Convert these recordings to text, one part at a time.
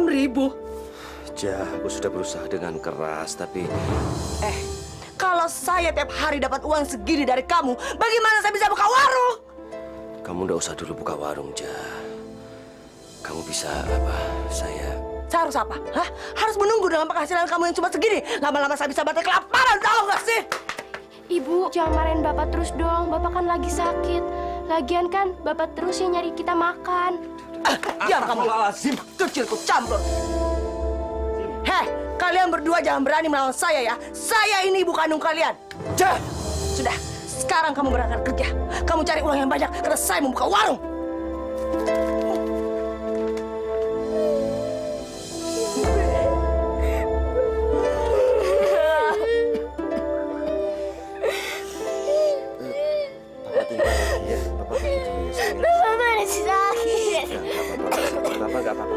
6.000. Ja, aku sudah berusaha dengan keras, tapi... Kalau saya tiap hari dapat uang segini dari kamu, bagaimana saya bisa buka warung? Kamu nggak usah dulu buka warung, Ja. Kamu bisa apa? Saya harus apa? Hah? Harus menunggu dengan penghasilan kamu yang cuma segini. Lama-lama saya bisa batal kelaparan, tahu nggak sih? Ibu, jangan marahin Bapak terus dong. Bapak kan lagi sakit. Lagian kan Bapak terus yang nyari kita makan. Diam kamu. Kecil ku campur. Heh, kalian berdua jangan berani melawan saya ya. Saya ini ibu kandung kalian. Ja! Sudah, sekarang kamu berangkat kerja. Kamu cari uang yang banyak karena saya membuka warung. Papa tinggal lagi ya. Papa pergi dulu ya, sayang. Bapak masih sakit. Papa nggak apa-apa.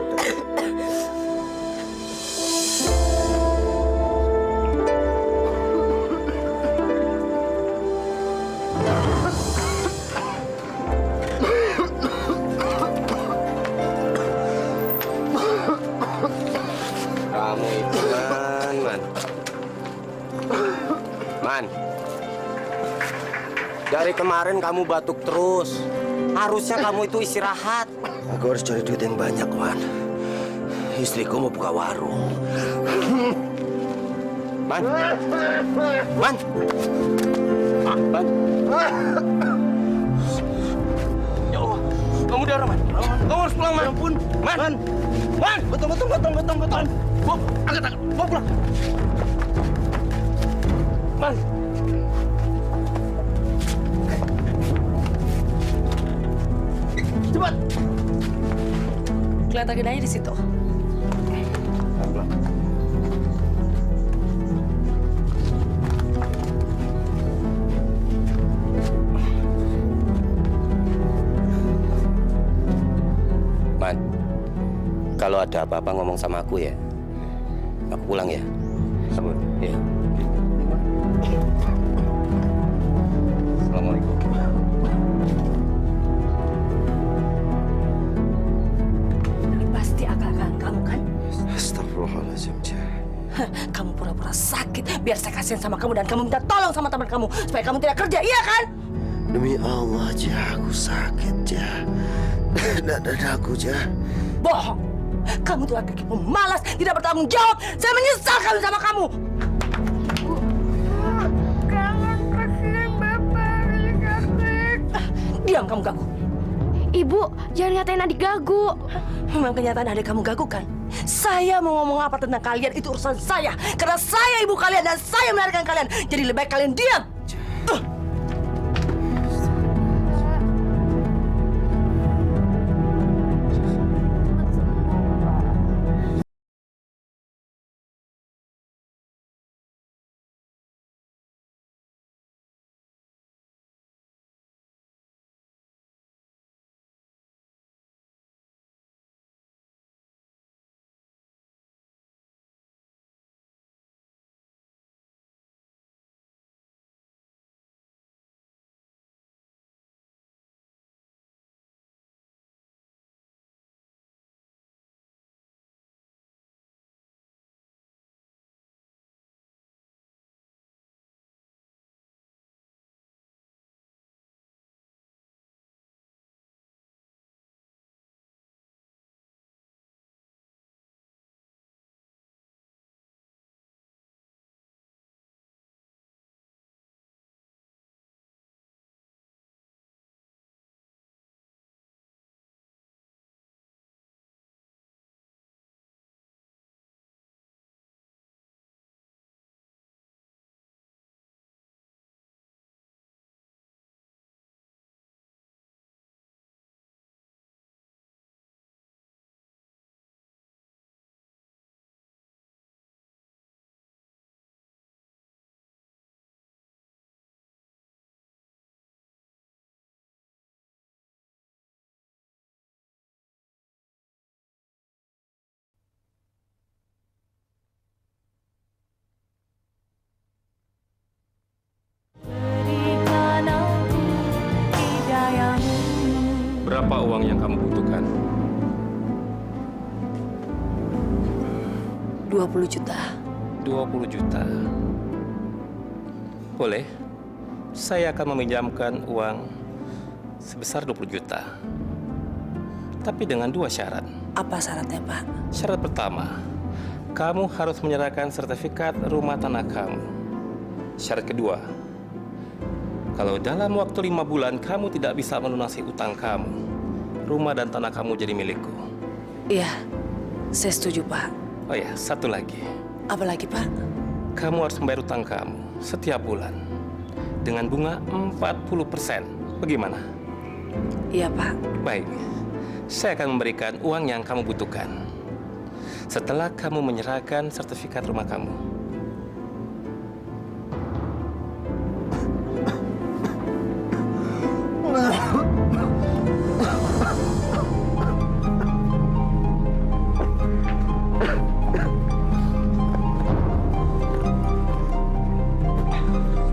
Kamu itu, Man. Dari kemarin kamu batuk terus. Harusnya kamu itu istirahat. Aku harus cari duit yang banyak, Man. Istriku mau buka warung. Man. Man. Man. Ya Allah, kamu darah, Man. Kamu harus pulang, Man. Ampun. Man. Man. Betul. Bawa, angkat. Bawa pulang. Man. Cepat. Kelihatan aja di situ. Man, kalau ada apa-apa ngomong sama aku ya. Aku pulang ya. Sabun. Ya. Assalamualaikum. Ini pasti akal-akalan kamu kan? Astagfirullahaladzim, Ja. Kamu pura-pura sakit biar saya kasihan sama kamu dan kamu minta tolong sama teman kamu supaya kamu tidak kerja, iya kan? Demi Allah, Ja, aku sakit, Ja. Dadaku, Ja. Bohong. Kamu tuh laki-laki pemalas, tidak bertanggung jawab. Saya menyesal kawin sama kamu. Jangan kasihan Bapak, sakit. Diam kamu gagu. Ibu, jangan ngatain adik gagu. Memang kenyataan adik kamu gagu kan? Saya mau ngomong apa tentang kalian itu urusan saya. Karena saya ibu kalian dan saya melahirkan kalian. Jadi lebih baik kalian diam. Berapa uang yang kamu butuhkan? 20 juta. 20 juta. Boleh. Saya akan meminjamkan uang sebesar 20 juta. Tapi dengan 2 syarat. Apa syaratnya, Pak? Syarat pertama, kamu harus menyerahkan sertifikat rumah tanah kamu. Syarat kedua, kalau dalam waktu 5 bulan kamu tidak bisa melunasi utang kamu, rumah dan tanah kamu jadi milikku. Iya, saya setuju, Pak. Oh ya, satu lagi. Apa lagi, Pak? Kamu harus membayar utang kamu setiap bulan dengan bunga 40%. Bagaimana? Iya, Pak. Baik, saya akan memberikan uang yang kamu butuhkan setelah kamu menyerahkan sertifikat rumah kamu.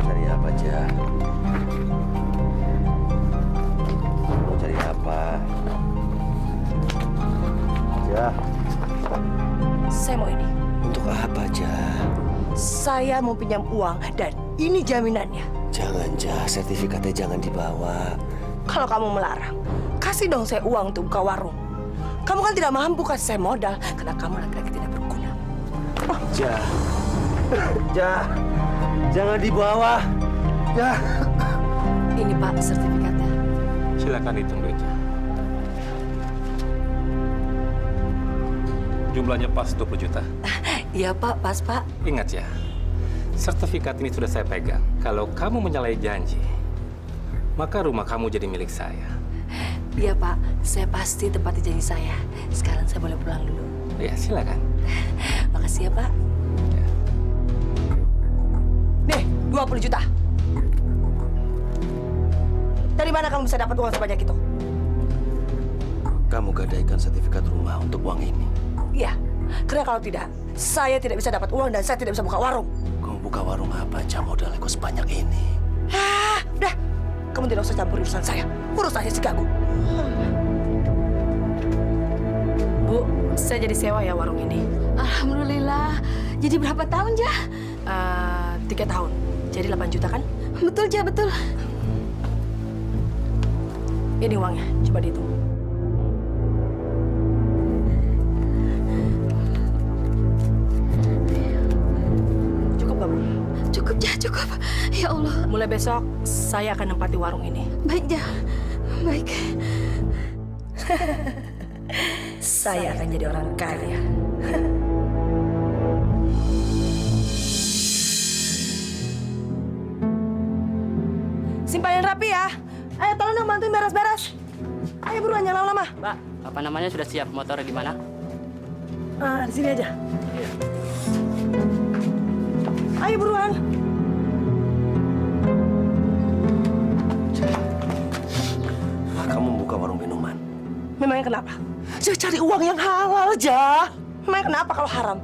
Cari apa, Ja? Mau cari apa? Ja, Saya mau ini. untuk apa, Ja? Saya mau pinjam uang dan ini jaminannya. Jangan, Ja. Sertifikatnya jangan dibawa. Kalau kamu melarang, kasih dong saya uang untuk buka warung. Kamu kan tidak mampu kasih saya modal karena kamu laki-laki tidak berguna. Ja. Ja. Jangan dibawa. Ja. Ini, Pak, sertifikatnya. Silakan hitung duitnya. Jumlahnya pas 20 juta. Iya, Pak, pas, Pak. Ingat ya, sertifikat ini sudah saya pegang. Kalau kamu menyalahi janji, maka rumah kamu jadi milik saya. Iya, Pak, saya pasti tepati janji saya. Sekarang saya boleh pulang dulu. Ya, silakan. Makasih ya, Pak. Ya. Nih, 20 juta. Dari mana kamu bisa dapat uang sebanyak itu? Kamu gadaikan sertifikat rumah untuk uang ini. Iya, karena kalau tidak, saya tidak bisa dapat uang dan saya tidak bisa buka warung. Kamu buka warung apa, Ja? Modalnya kok sebanyak ini. Udah. Kamu tidak usah campur urusan saya. Urus aja si Gagu. Bu, saya jadi sewa ya warung ini. Alhamdulillah. Jadi berapa tahun, Ja? 3 tahun. Jadi 8 juta kan? Betul, Ja, betul. Ini uangnya, coba dihitung. Cukup nggak, Bu? Cukup, Ja, cukup. Ya Allah. Mulai besok, saya akan nempati warung ini. Baik, Ja. Baik. Saya akan jadi orang kaya. Simpanin rapi ya. Ayo tolong dong bantuin beres-beres. Ayo buruan, jangan lama-lama. Mbak, apa namanya sudah siap? Motornya di mana? Di sini aja. Ayo buruan. Kamu buka warung minuman. Memangnya kenapa? Saya cari uang yang halal aja. Memangnya kenapa kalau haram?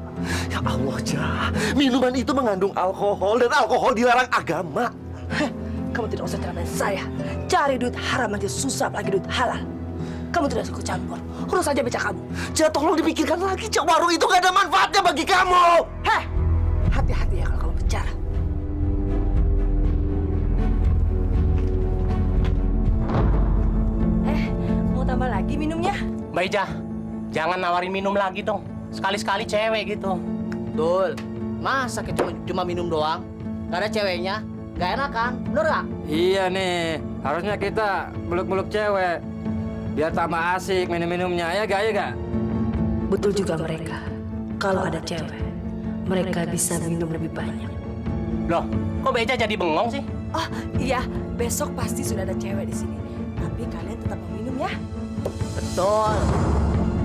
Ya Allah, Ja. Minuman itu mengandung alkohol dan alkohol dilarang agama. Heh, kamu tidak usah ceramain saya. Cari duit haram aja susah, apalagi duit halal. Kamu tidak suka campur. Urus aja becak kamu. Ja, tolong dipikirkan lagi, Ja. Warung itu gak ada manfaatnya bagi kamu. Heh, hati-hati ya kalau kamu bicara. Mau tambah lagi minumnya? Mbak Ija, jangan nawarin minum lagi dong. Sekali-sekali cewek gitu. Betul. Masa kita cuma minum doang? Gak ada ceweknya? Gak enak kan? Bener gak? Iya nih, harusnya kita meluk-meluk cewek. Biar tambah asik minum-minumnya, ya gak, ya gak? Betul juga mereka. Kalau ada cewek, mereka bisa minum lebih banyak. Loh, kok Beja jadi bengong sih? Oh iya, besok pasti sudah ada cewek di sini. Tapi kalian tetap meminum ya. Betul.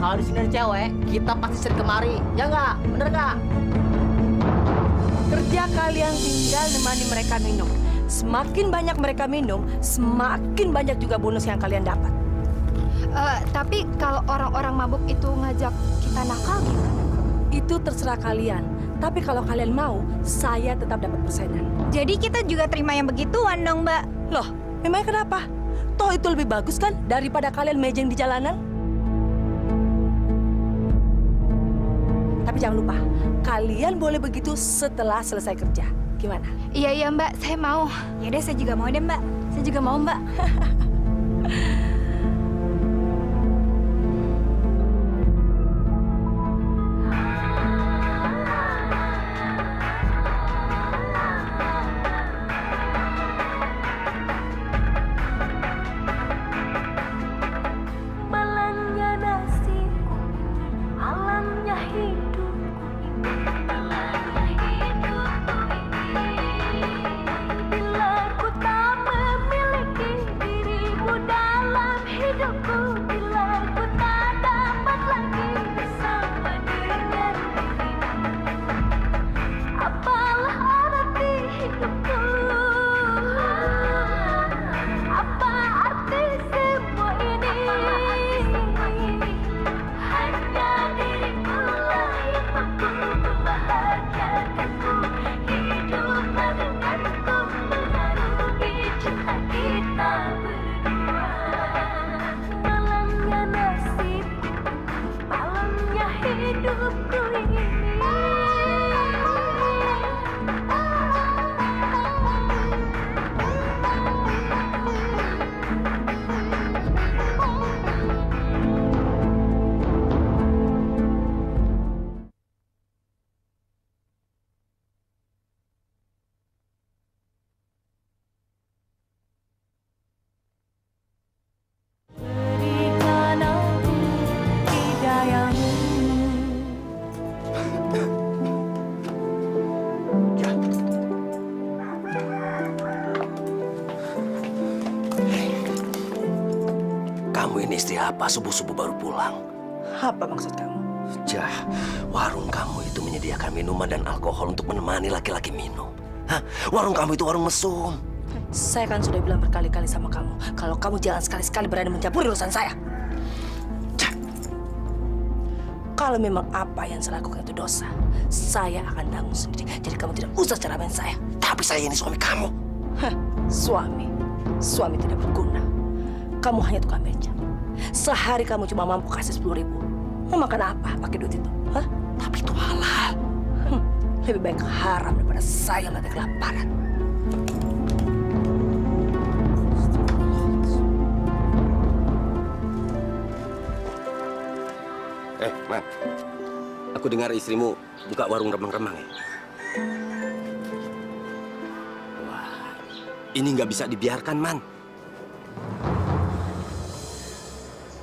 Kalau di sini ada cewek, kita pasti sering kemari. Ya nggak? Bener nggak? Kerja kalian tinggal nemani mereka minum. Semakin banyak mereka minum, semakin banyak juga bonus yang kalian dapat. Tapi kalau orang-orang mabuk itu ngajak kita nakal gimana? Itu terserah kalian. Tapi kalau kalian mau, saya tetap dapat persenan. Jadi kita juga terima yang begituan dong, Mbak. Loh, memangnya kenapa? Toh itu lebih bagus kan daripada kalian mejeng di jalanan? Tapi jangan lupa, kalian boleh begitu setelah selesai kerja. Gimana? Iya Mbak, saya mau. Ya udah, saya juga mau deh, Mbak. Saya juga mau Mbak. Malamnya nasibku, malamnya hidupku ini, malamnya hidupku ini. Bila ku tak memiliki dirimu dalam hidupku, bila ku tak dapat lagi bersama dengan dirimu, apalah arti hidupku? Apa arti semua ini? Hanya dirimu lah yang mampu membahagiakanku. Hiduplah denganku mengarungi cinta kita berdua. Malamnya nasibku, malamnya hidupku ini. Berikan aku hidayamu. Kamu ini istri apa subuh-subuh baru pulang? Apa maksud kamu? Jah, warung kamu itu menyediakan minuman dan alkohol untuk menemani laki-laki minum. Hah? Warung kamu itu warung mesum. Saya kan sudah bilang berkali-kali sama kamu, kalau kamu jangan sekali-sekali berani mencampuri urusan saya. Jah, Kalau memang apa yang saya lakukan itu dosa, saya akan tanggung sendiri. Jadi kamu tidak usah ceramain saya. tapi saya ini suami kamu. Hah, suami tidak berguna. Kamu hanya tukang beca. Sehari kamu cuma mampu kasih 10.000. Mau makan apa pakai duit itu? Hah? Tapi itu halal. Lebih baik haram daripada saya mati kelaparan. Man, aku dengar istrimu buka warung remang-remang ya? Wah, ini nggak bisa dibiarkan, Man.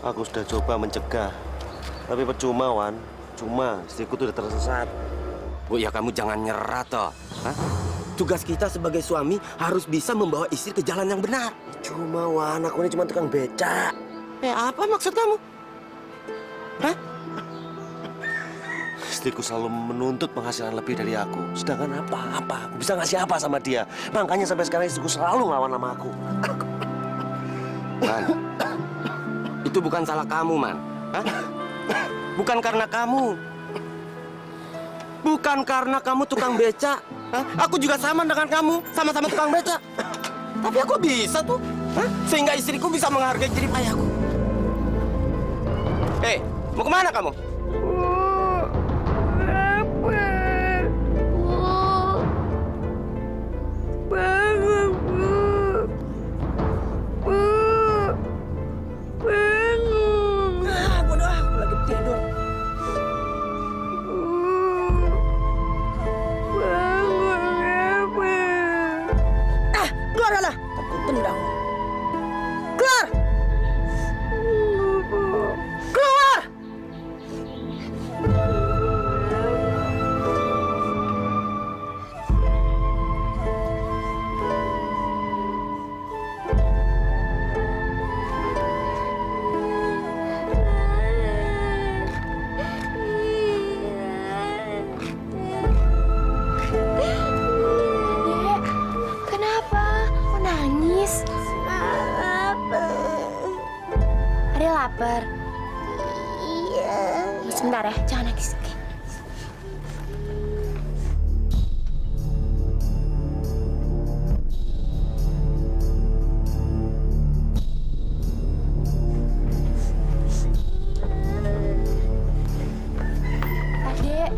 Aku sudah coba mencegah, tapi percuma, Wan. Cuma istriku tuh udah tersesat. Bu, ya kamu jangan nyerah, toh. Hah? Tugas kita sebagai suami harus bisa membawa istri ke jalan yang benar. Cuma, Wan, aku ini cuma tukang beca. Apa maksud kamu? Hah? Istriku selalu menuntut penghasilan lebih dari aku. Sedangkan apa? Aku bisa ngasih apa sama dia? Makanya sampai sekarang istriku selalu ngelawan sama aku. Man, itu bukan salah kamu, Man. Hah? Bukan karena kamu. Bukan karena kamu tukang beca. Hah? Aku juga sama dengan kamu. Sama-sama tukang beca. Tapi aku bisa tuh. Hah? Sehingga istriku bisa menghargai jerih payahku. Mau kemana kamu? Lapar. Iya. Sebentar ya, jangan nangis. Oke. Adek,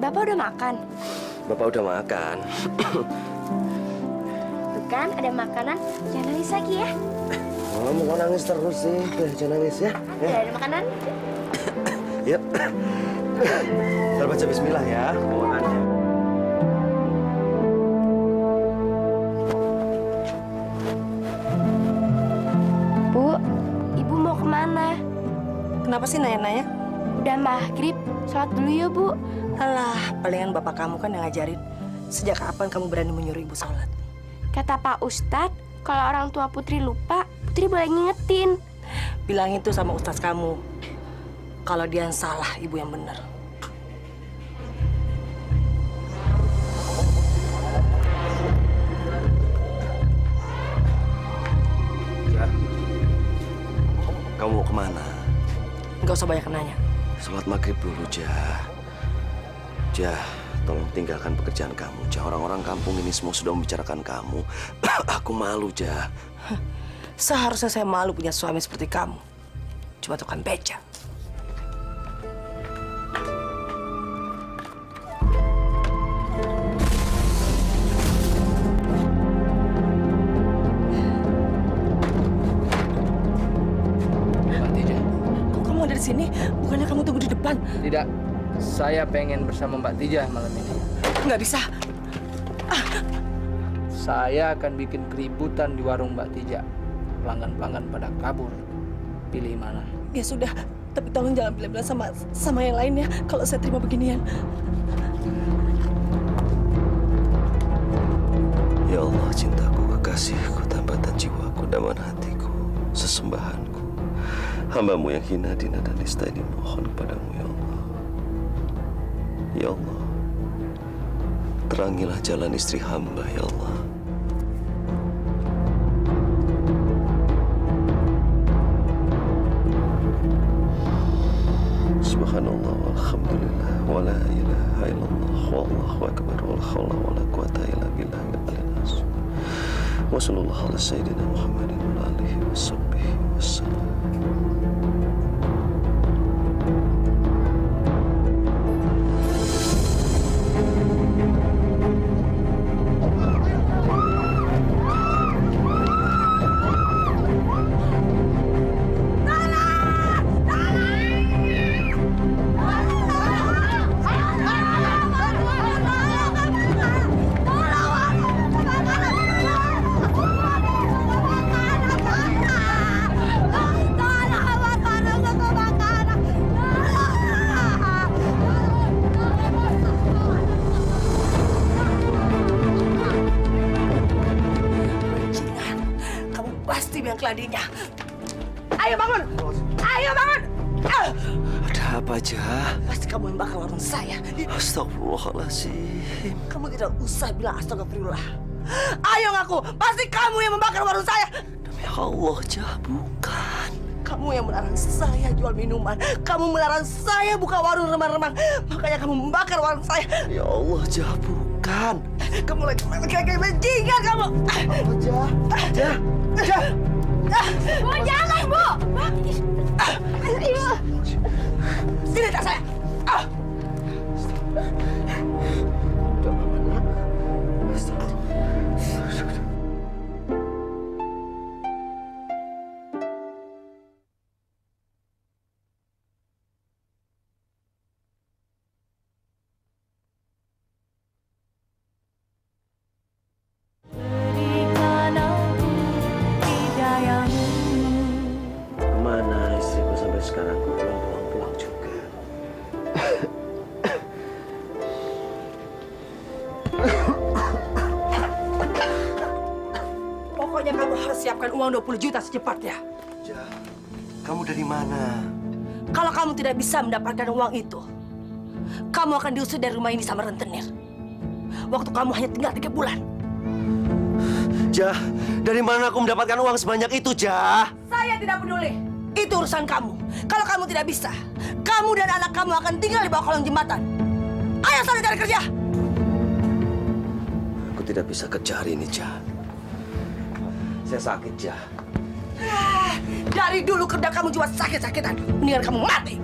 Bapak udah makan? Bapak udah makan. Tuh kan, ada makanan. Jangan nangis lagi ya. Kamu kok nangis terus sih? Jangan nangis ya. Ada makanan. Yuk. Kita baca bismillah ya. Makannya. Bu, Ibu mau kemana? Kenapa sih nanya-nanya? Udah maghrib, sholat dulu ya Bu. Alah, palingan bapak kamu kan yang ngajarin. Sejak kapan kamu berani menyuruh ibu sholat? Kata Pak Ustadz, kalau orang tua Putri lupa, Putri boleh ngingetin. Bilang itu sama ustaz kamu. Kalau dia yang salah, ibu yang benar. Ja, kamu mau kemana? Nggak usah banyak nanya. Sholat maghrib dulu, Ja. Ja, tolong tinggalkan pekerjaan kamu, Ja. Orang-orang kampung ini semua sudah membicarakan kamu. Aku malu, Ja. Seharusnya saya malu punya suami seperti kamu. Cuma tukang beca. Mbak Tija. Kok kamu ada di sini? Bukannya kamu tunggu di depan? Tidak, saya pengen bersama Mbak Tija malam ini. Nggak bisa. Saya akan bikin keributan di warung Mbak Tija. Pelanggan-pelanggan pada kabur. Pilih mana? Ya sudah, tapi tolong jangan bilang-bilang sama yang lain ya. Kalau saya terima beginian. Ya Allah, cintaku, kekasihku, tambatan jiwaku, daman hatiku, sesembahanku. Hambamu yang hina, dina, dan nista ini mohon kepadamu, ya Allah. Ya Allah, terangilah jalan istri hamba, ya Allah. Subhanallah, walhamdulillah, wa la ilaha illallah, wallahu akbar, wa la hawla wa la quwata illa billahil aliyyil azim. Wa sallallahu ala sayyidina Muhammadin wa alihi wa sahbihi wasallam. Kamu pasti biang keladinya. Ayo bangun! Ayo bangun! Ada apa, Ja? Pasti kamu yang bakar warung saya. Astagfirullahaladzim. Kamu tidak usah bilang astagfirullah. Ayo ngaku, pasti kamu yang membakar warung saya. Demi Allah, Ja, bukan. Kamu yang melarang saya jual minuman. Kamu melarang saya buka warung remang-remang. Makanya kamu membakar warung saya. Ya Allah, Ja, bukan. Kamu lagi kayak bajingan kamu. Ja, Ja, Ja. Bu, jangan Bu! Ibu! Sini tas saya. Kemana istriku sampai sekarang belum pulang-pulang juga? Pokoknya kamu harus siapkan uang 20 juta secepatnya. Ja, kamu dari mana? Kalau kamu tidak bisa mendapatkan uang itu, kamu akan diusir dari rumah ini sama rentenir. Waktu kamu hanya tinggal 3 bulan. Ja, dari mana aku mendapatkan uang sebanyak itu, Ja? Saya tidak peduli. Itu urusan kamu. Kalau kamu tidak bisa, kamu dan anak kamu akan tinggal di bawah kolong jembatan. Ayo sana cari kerja. Aku tidak bisa kerja hari ini, Ja. Saya sakit, Ja. Dari dulu kerja kamu cuma sakit-sakitan. Mendingan kamu mati.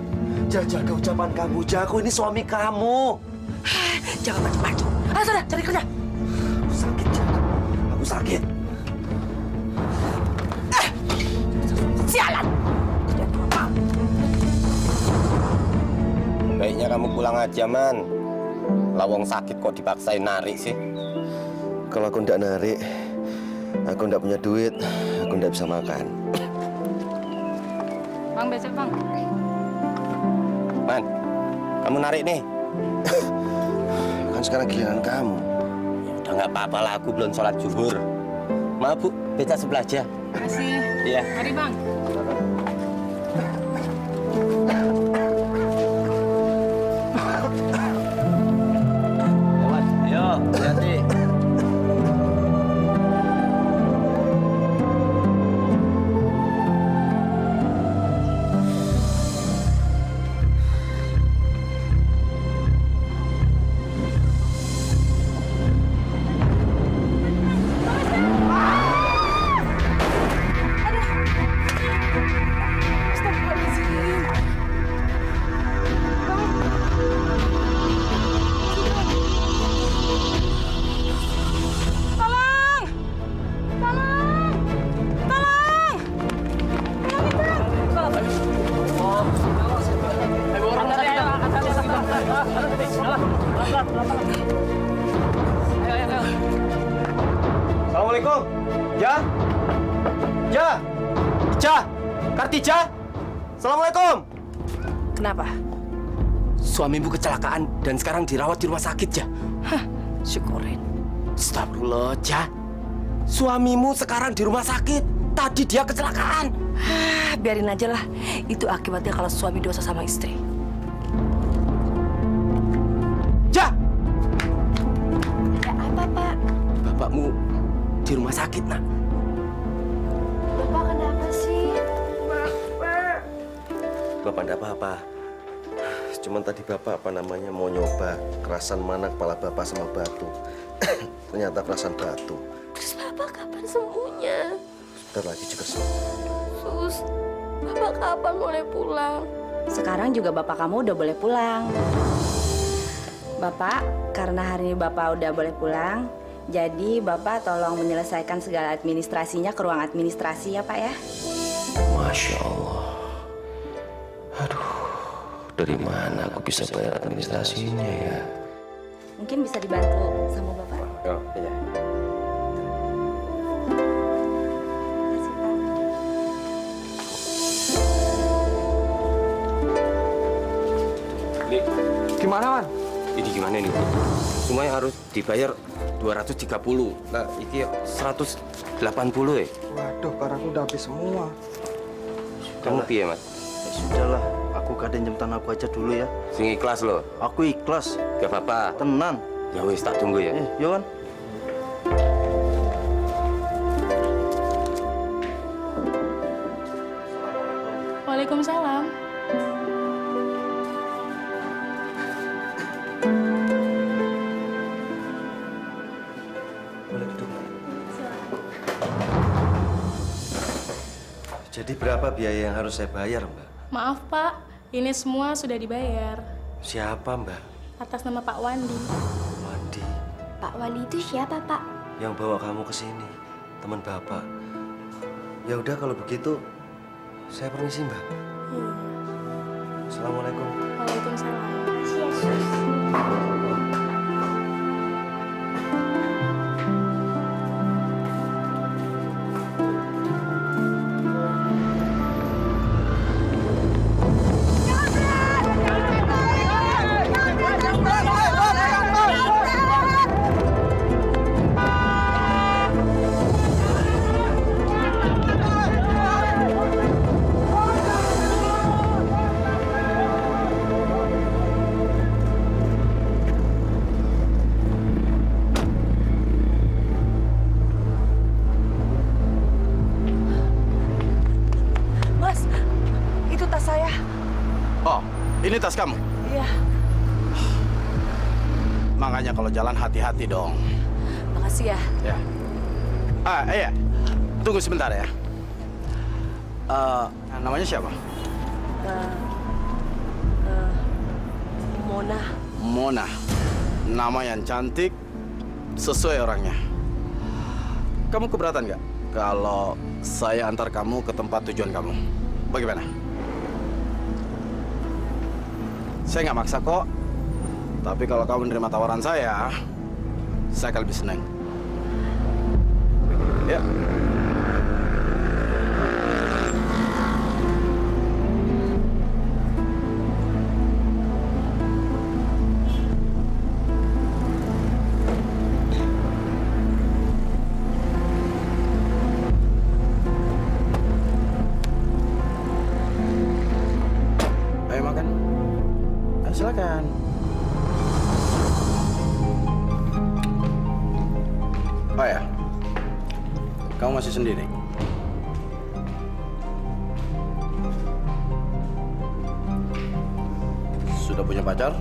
Jaga ucapan kamu, Ja. Aku ini suami kamu. Jangan macam-macam. Ah, sudah, cari kerja. Aku sakit, Ja. Aku sakit. Sialan. Kerja apa? Baiknya kamu pulang aja, Man. Lawang sakit kok dipaksain narik sih. Kalau aku ndak narik, aku ndak punya duit, aku ndak bisa makan. Bang, besok bang. Man, kamu narik nih. Kan sekarang giliran kamu. Udah nggak apa-apa lah, aku belum sholat zuhur. Maaf, Bu, beca sebelah aja. Masih. Iya. Mari bang. Ayo, hati-hati. Assalamualaikum. Ja? Ja? Ja? Kartija? Assalamualaikum. Kenapa? Suamimu kecelakaan dan sekarang dirawat di rumah sakit, Ja. Hah, syukurin. Astagfirullah, Ja. Suamimu sekarang di rumah sakit. Tadi dia kecelakaan. Ah, biarin aja lah. Itu akibatnya kalau suami dosa sama istri. Ja! Ada apa, Pak? Bapakmu di rumah sakit, Nak. Bapak kenapa sih? Bapak ndak apa-apa. Cuman tadi Bapak mau nyoba kerasan mana kepala Bapak sama batu. Ternyata kerasan batu. Terus Bapak kapan sembuhnya? Bentar lagi juga sembuh. Sus, Bapak kapan boleh pulang? Sekarang juga bapak kamu udah boleh pulang. Bapak, karena hari ini bapak udah boleh pulang, jadi bapak tolong menyelesaikan segala administrasinya ke ruang administrasi ya Pak ya. Masya Allah. Aduh, dari mana aku bisa bayar administrasinya ya? Mungkin bisa dibantu sama bapak. Oh, iya. Gimana, Man? Ini gimana nih? Semuanya harus dibayar 230. Nah, ini 180 ya. Waduh, barangku udah habis semua. Kamu piye, Mas? Ya sudahlah, aku kadang jemtan aku aja dulu ya. Sing ikhlas loh. Aku ikhlas, Gak apa-apa. tenan. Ya wis, tak tunggu ya. Yon. Waalaikumsalam. Boleh duduk. Jadi berapa biaya yang harus saya bayar, Mbak? Maaf, Pak. Ini semua sudah dibayar. Siapa, Mbak? Atas nama Pak Wandi. Wandi. Pak Wandi itu siapa, Pak? Yang bawa kamu ke sini, teman Bapak. Ya udah kalau begitu, saya permisi, Mbak. Assalamualaikum. Waalaikumsalam. Mas, itu tas saya. Oh, ini tas kamu? Iya, Makanya kalau jalan hati-hati dong. makasih ya. Ya. Iya. Tunggu sebentar ya. Namanya siapa? Mona. Mona. Nama yang cantik, sesuai orangnya. Kamu keberatan nggak kalau saya antar kamu ke tempat tujuan kamu? Bagaimana? Saya nggak maksa kok. Tapi kalau kamu menerima tawaran saya akan lebih senang. Ya. Ayo makan. Ayo silakan. Oh ya, kamu masih sendiri? Sudah punya pacar?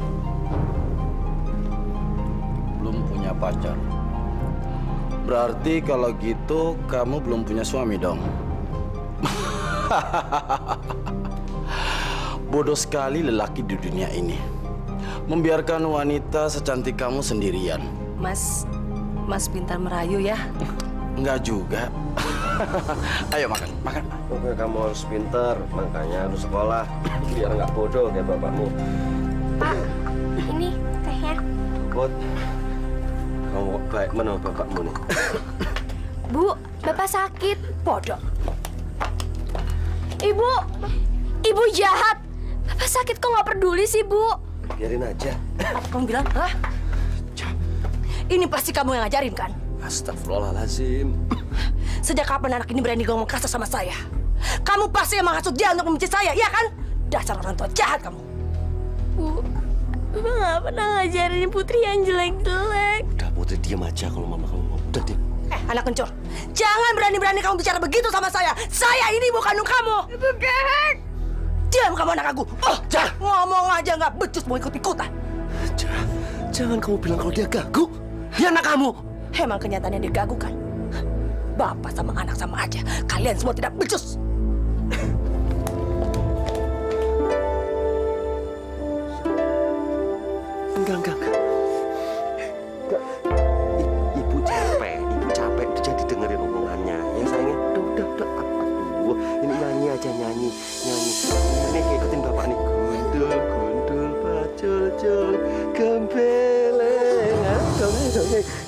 Belum punya pacar. Berarti kalau gitu kamu belum punya suami dong? Bodoh sekali lelaki di dunia ini. Membiarkan wanita secantik kamu sendirian. Mas pintar merayu ya. Enggak juga. Ayo makan, makan. Oke, kamu harus pintar, makanya harus sekolah. Biar nggak bodoh kayak bapakmu. Pak, ini tehnya. Bot, kamu baik mana bapakmu nih? Bu, Bapak sakit. Bodoh. Ibu jahat. Bapak sakit kok nggak peduli sih, Bu? Biarin aja. Apa kamu bilang? Hah? Ini pasti kamu yang ngajarin kan? Astagfirullahaladzim. Sejak kapan anak ini berani ngomong kasar sama saya? Kamu pasti yang menghasut dia untuk membenci saya, iya kan? Dasar orang tua jahat kamu. Bu, Bapak nggak pernah ngajarin Putri yang jelek-jelek. Udah Putri, diam aja kalau mama kamu mau. Udah diam. Anak kencur, jangan berani-berani kamu bicara begitu sama saya. Saya ini bukan kandung kamu. Itu gehek. Diam kamu anak aku. Oh, jangan ngomong aja nggak becus mau ikut-ikutan. Jangan kamu bilang kalau dia gagu. Dia anak kamu. Emang kenyataannya dia gagu kan? Bapak sama anak sama aja. Kalian semua tidak becus. Enggak. Ibu capek. Udah jadi dengerin omongannya. Ya sayangnya, udah. Aduh, ini nyanyi aja, nyanyi. Ini ikutin bapak nih. Gundul, pacul, gembelengan.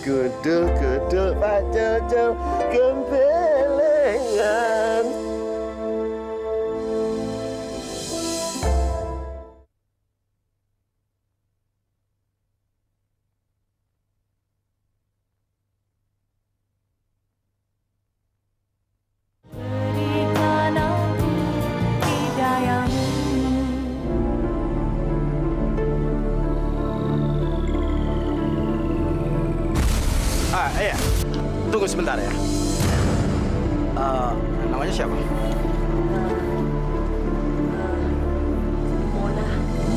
Gundul, pacul, gembelengan. Iya. Tunggu sebentar ya. Namanya siapa?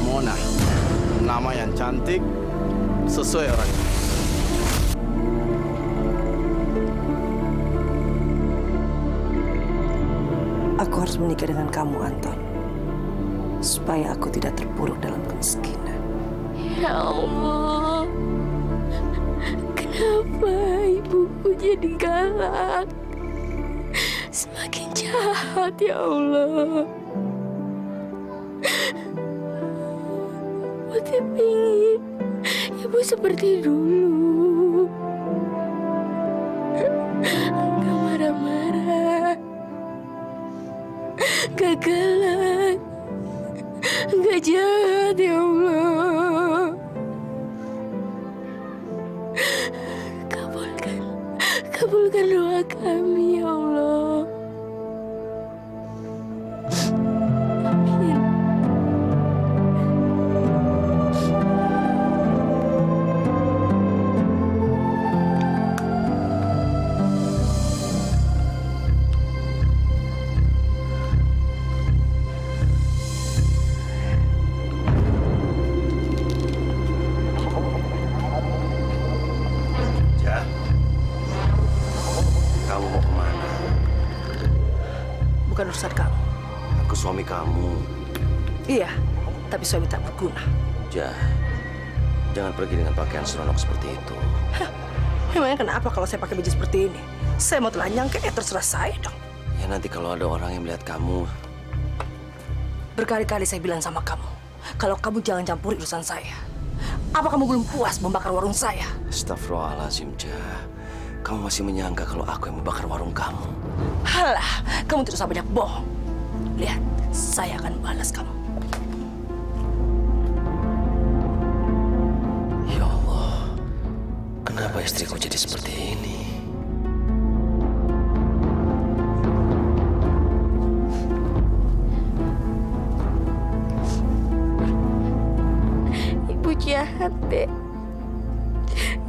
Mona. Nama yang cantik, sesuai orangnya. Aku harus menikah dengan kamu, Anton. Supaya aku tidak terpuruk dalam kemiskinan. Ya Allah. Kenapa ibuku jadi galak? Semakin jahat, ya Allah. Putri ingin ibu seperti dulu. Gak marah-marah. Gak galak. Gak jahat, ya Allah. Kabulkan doa kami, ya Allah. Amin. Bukan urusan kamu. Aku suami kamu. Iya, tapi suami tak berguna. Ja, Jangan pergi dengan pakaian seronok seperti itu. Memangnya kenapa kalau saya pakai baju seperti ini? Saya mau telanjang kayak terserah saya dong. Ya nanti kalau ada orang yang melihat kamu. Berkali-kali saya bilang sama kamu, kalau kamu jangan campuri urusan saya. Apa kamu belum puas membakar warung saya? Astagfirullahaladzim, Jah. Kamu masih menyangka kalau aku yang membakar warung kamu? Halah, kamu tidak usah banyak bohong. Lihat, saya akan balas kamu. Ya Allah, kenapa istriku jadi seperti ini? Ibu jahat, Dek.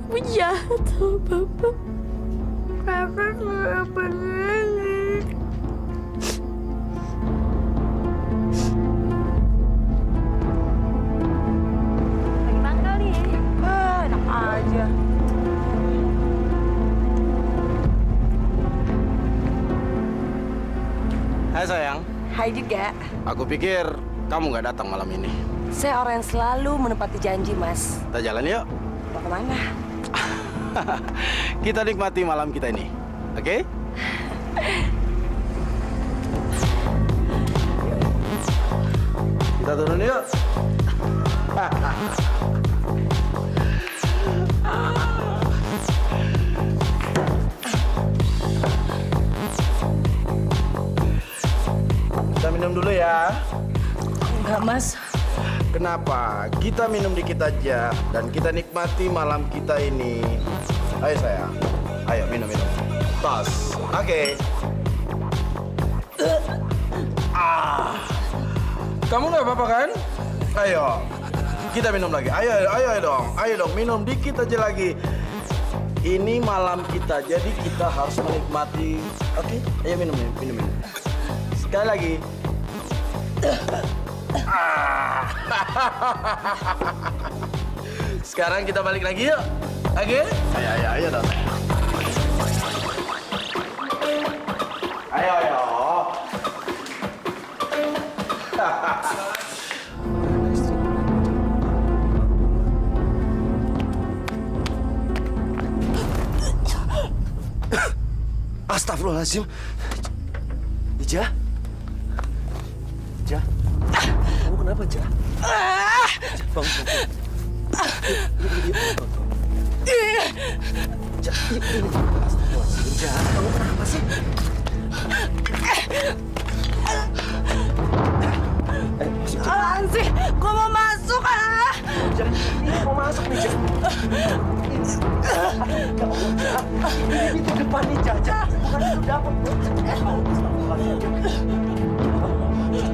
Ibu jahat sama Bapak. Bapak kenapa banget? Lagi mangkal nih. Enak aja. Hai sayang, Hai juga. aku pikir kamu nggak datang malam ini. Saya orang yang selalu menepati janji, Mas. Kita jalan yuk. Mau kemana? Kita nikmati malam kita ini, oke? Kita turun yuk. Kita minum dulu ya. Enggak, Mas. Kenapa? Kita minum dikit aja dan kita nikmati malam kita ini. Ayo sayang, ayo minum. Tos, oke. Kamu nggak apa-apa kan? Ayo, kita minum lagi. Ayo dong, minum dikit aja lagi. Ini malam kita, jadi kita harus menikmati. Oke, ayo minum. Sekali lagi. Sekarang kita balik lagi yuk. Oke? Ayo dong. Ayo. Astagfirullahaladzim. Jah? Kamu kenapa, Jah? Bangun. Jah, ini. Astagfirullahaladzim, Jah. Kamu kenapa sih? Masuk, Jah. Apaan sih? Gua mau masuk, Jah, ini mau masuk nih, Jah. Ini pintu depan nih, Jah. Bukan pintu dapur. Astagfirullahaladzim,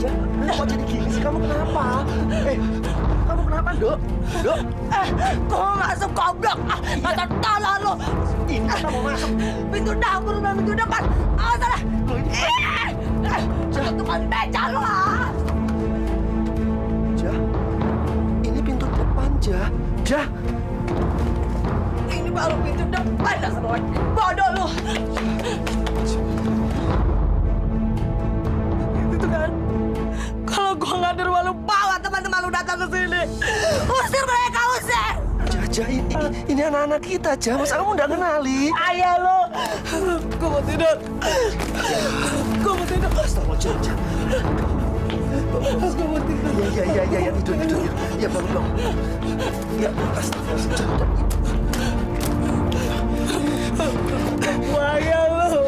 Jah. Lu kok jadi gini sih? Kamu kenapa? Kamu kenapa, Dok? Gua mau masuk, goblok. Mata tolong lu. Ini kita mau masuk. Pintu dapur dan pintu depan. Awas sana. Tukang beca lu. Jah, ini pintu depan, Jah. Ini baru pintu depan, dasar orang bodoh lu. Itu kan, kalau gua nggak di rumah lu, bawa teman-teman lu datang ke sini. Usir mereka, usir. Jah, ini anak-anak kita, Jah. Masa kamu nggak kenali? Ayah lu. Gua mau tidur. Astagfirullahaladzim, Jah. Gua mau tidur. Iya, tidur. Ya, bangun. Ya, astagfirullahaladzim, Jah. Ayah lu.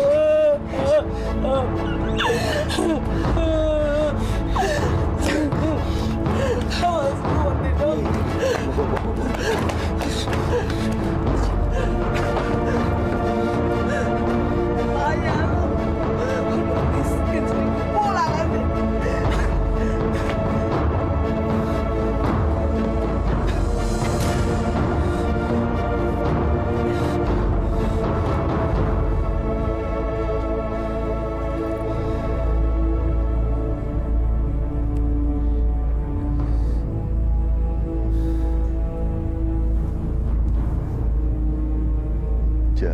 Awas, gua mau tidur. Ayah lu. Miskin sering pulang nanti. Jah,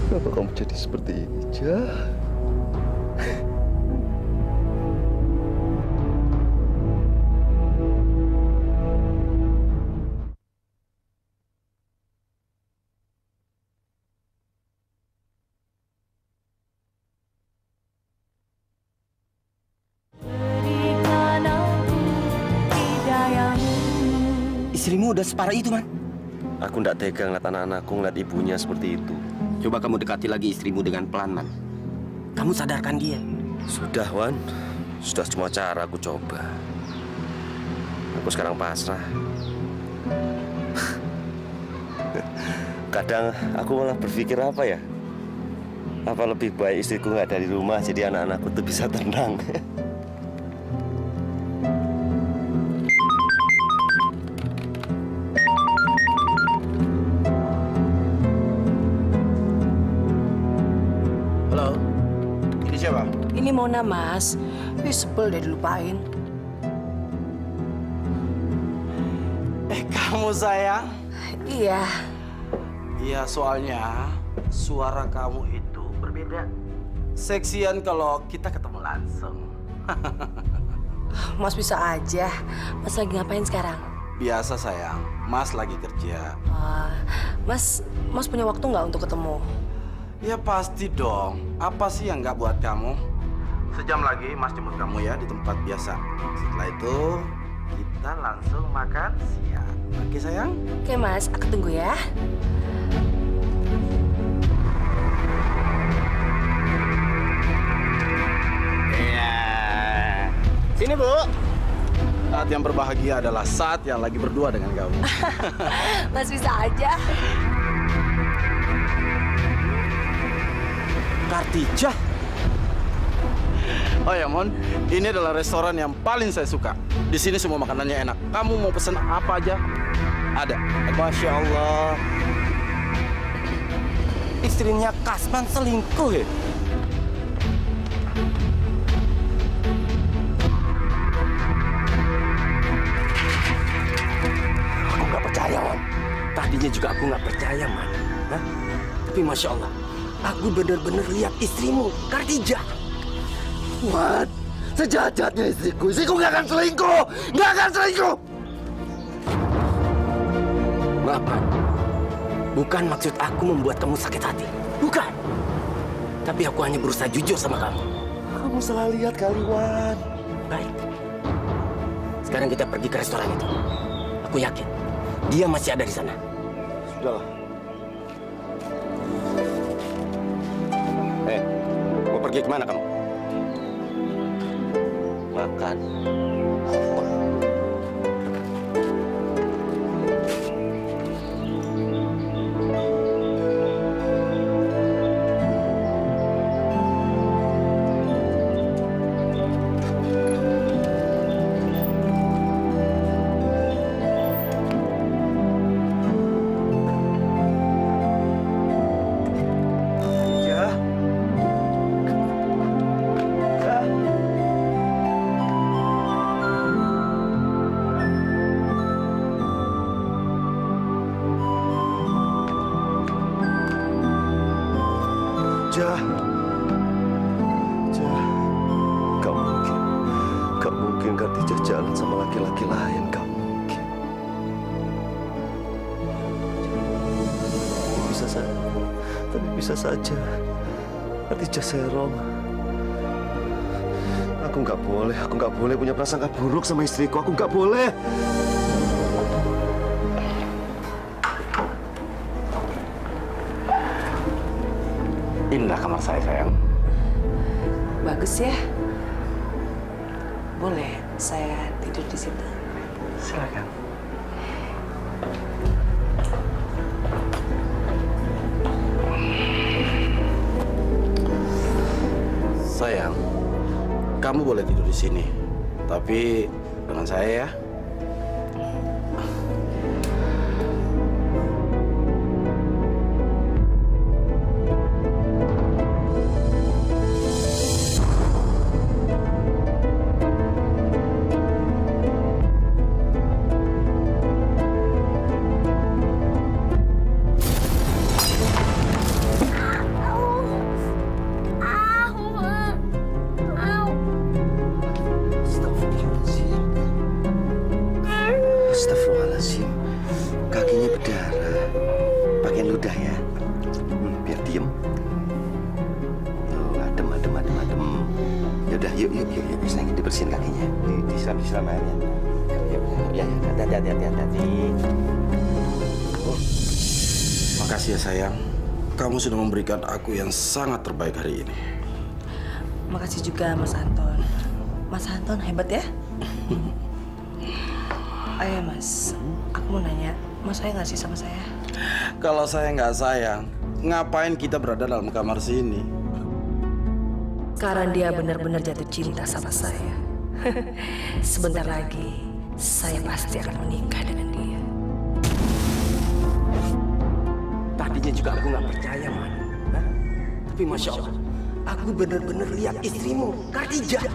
kenapa kamu jadi seperti ini, Jah? Istrimu udah separah itu, Man. Aku nggak tega ngeliat anak-anakku ngeliat ibunya seperti itu. Coba kamu dekati lagi istrimu dengan pelan, Man. Kamu sadarkan dia. Sudah, Wan. Sudah semua cara aku coba. Aku sekarang pasrah. Kadang aku malah berpikir apa ya? Apa lebih baik istriku nggak ada di rumah jadi anak-anakku tuh bisa tenang. Halo, ini siapa? Ini Mona, Mas. Ih, sebel deh dilupain. Kamu sayang? Iya. Iya, soalnya suara kamu itu berbeda. Seksian kalau kita ketemu langsung. Mas bisa aja. Mas lagi ngapain sekarang? Biasa sayang, Mas lagi kerja. Mas punya waktu nggak untuk ketemu? Ya pasti dong. Apa sih yang nggak buat kamu? Sejam lagi Mas jemput kamu ya di tempat biasa. Setelah itu kita langsung makan siang. Oke sayang? Oke Mas, aku tunggu ya. Iya. Sini Bu. Saat yang berbahagia adalah saat yang lagi berdua dengan kamu. Mas bisa aja. Kartija. Oh ya Mon, ini adalah restoran yang paling saya suka. Di sini semua makanannya enak. Kamu mau pesen apa aja? Ada. Masya Allah. Istrinya Kasman selingkuh ya? Aku nggak percaya, Wan. Tadinya juga aku nggak percaya, Man. Hah? Tapi Masya Allah, aku benar-benar lihat istrimu, Kartija. Wan, sejahat-jahatnya istriku nggak akan selingkuh! Nggak akan selingkuh! Maaf, Man. Bukan maksud aku membuat kamu sakit hati. Bukan. Tapi aku hanya berusaha jujur sama kamu. Kamu salah lihat kali, Wan. Baik. Sekarang kita pergi ke restoran itu. Aku yakin dia masih ada di sana. Sudahlah. Mau pergi kemana kamu? Makan. Jah, gak mungkin Kartija jalan sama laki-laki lain, gak mungkin. Tapi bisa saja Kartija serong. Aku nggak boleh punya prasangka buruk sama istriku, aku nggak boleh. Inilah kamar saya sayang. Bagus ya. Boleh saya tidur di situ? Silakan. Sayang, kamu boleh tidur di sini, tapi dengan saya ya. Astagfirullahaladzim, kakinya berdarah. Pakai ludah ya, biar diem. Oh, adem. Yaudah, yuk, sayang, dibersihin kakinya. Disiram airnya. Yuk, ya, hati-hati. hati-hati. Makasih ya sayang. Kamu sudah memberikan aku yang sangat terbaik hari ini. Makasih juga Mas Anton. Mas Anton hebat ya. Ayo Mas, aku mau nanya, Mas sayang nggak sih sama saya? Kalau saya nggak sayang, ngapain kita berada dalam kamar sini? Sekarang dia benar-benar jatuh cinta sama saya. Sebentar lagi, saya pasti akan menikah dengan dia. Tadinya juga aku nggak percaya, Man. Hah? Tapi Masya Allah, aku benar-benar lihat istrimu, Khadijah.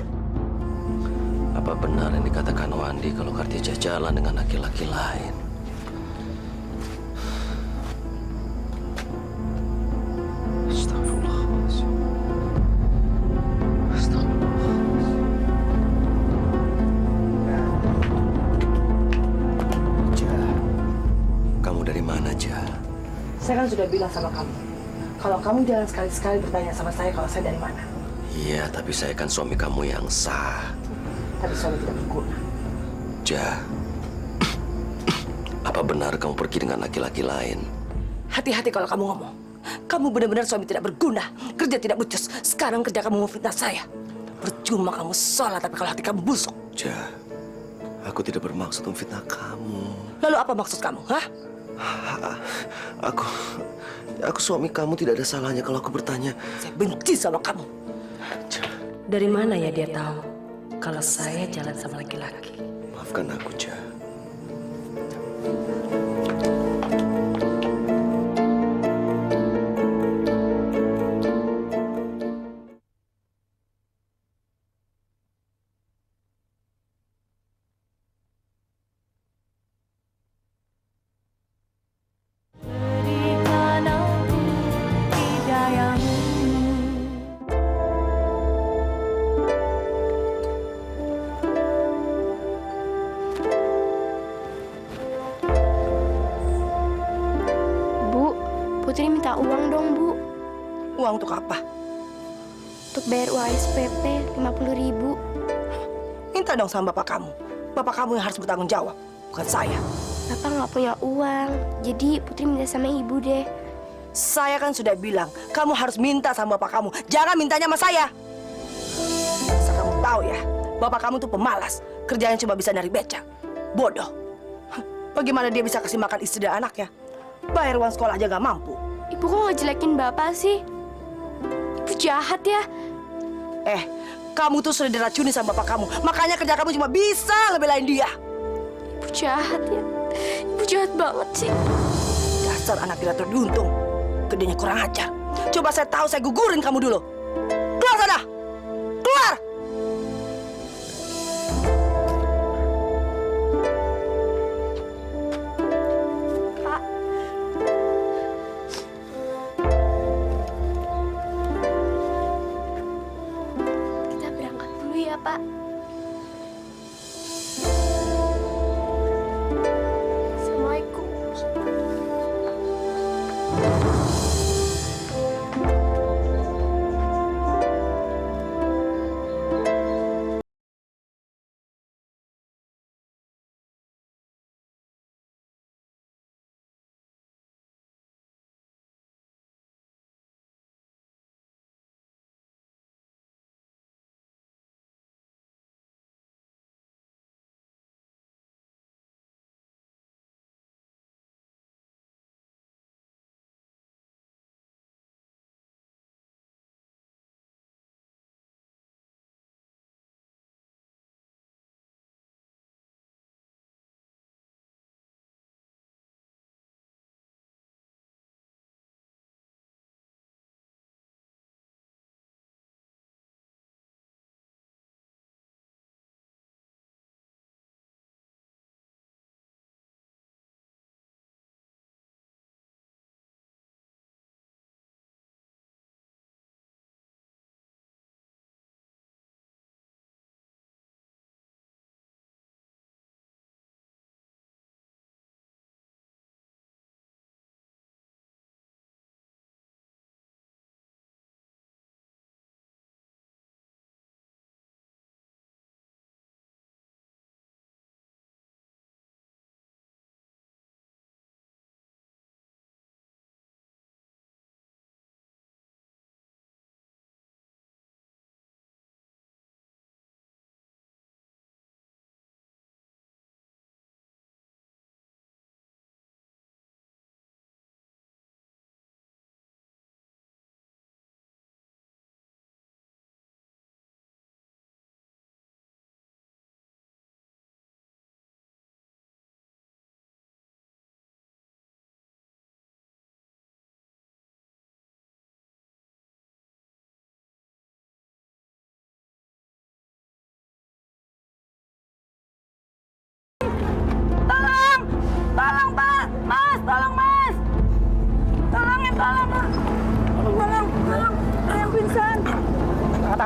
Apa benar yang dikatakan Wandi kalau Khadijah jalan dengan laki-laki lain? Astagfirullahaladzim. Jah, kamu dari mana, Jah? Saya kan sudah bilang sama kamu, kalau kamu jangan sekali-sekali bertanya sama saya kalau saya dari mana. Iya, tapi saya kan suami kamu yang sah. Tapi suami tidak berguna. Jah, apa benar kamu pergi dengan laki-laki lain? Hati-hati kalau kamu ngomong. Kamu benar-benar suami tidak berguna, kerja tidak becus. Sekarang kerja kamu memfitnah saya. Percuma kamu sholat, tapi kalau hati kamu busuk. Jah, aku tidak bermaksud memfitnah kamu. Lalu apa maksud kamu, hah? Aku suami kamu, tidak ada salahnya kalau aku bertanya. Saya benci sama kamu. Dari mana ya dia tahu kalau saya jalan sama laki-laki? Maafkan aku, Jah. Berikan aku hidayahmu. Bu, Putri minta uang dong, Bu. Uang untuk apa? Untuk bayar uang SPP 50.000. Minta dong sama bapak kamu. Bapak kamu yang harus bertanggung jawab, bukan saya. Bapak nggak punya uang, jadi Putri minta sama ibu deh. Saya kan sudah bilang, kamu harus minta sama bapak kamu. Jangan mintanya sama saya. Asal kamu tahu ya, bapak kamu tuh pemalas. Kerjanya cuma bisa nyari beca. Bodoh. Bagaimana dia bisa kasih makan istri dan anaknya? Bayar uang sekolah aja nggak mampu. Ibu kok nggak jelekin Bapak sih? Ibu jahat ya. Kamu tuh sudah diracuni sama bapak kamu. Makanya kerja kamu cuma bisa ngebelain dia. Ibu jahat ya. Ibu jahat banget sih. Dasar anak tidak teruntung. Gedenya kurang ajar. Coba saya tahu, saya gugurin kamu dulu. Keluar sana! Keluar! Pak. Kita berangkat dulu ya, Pak. Assalamualaikum.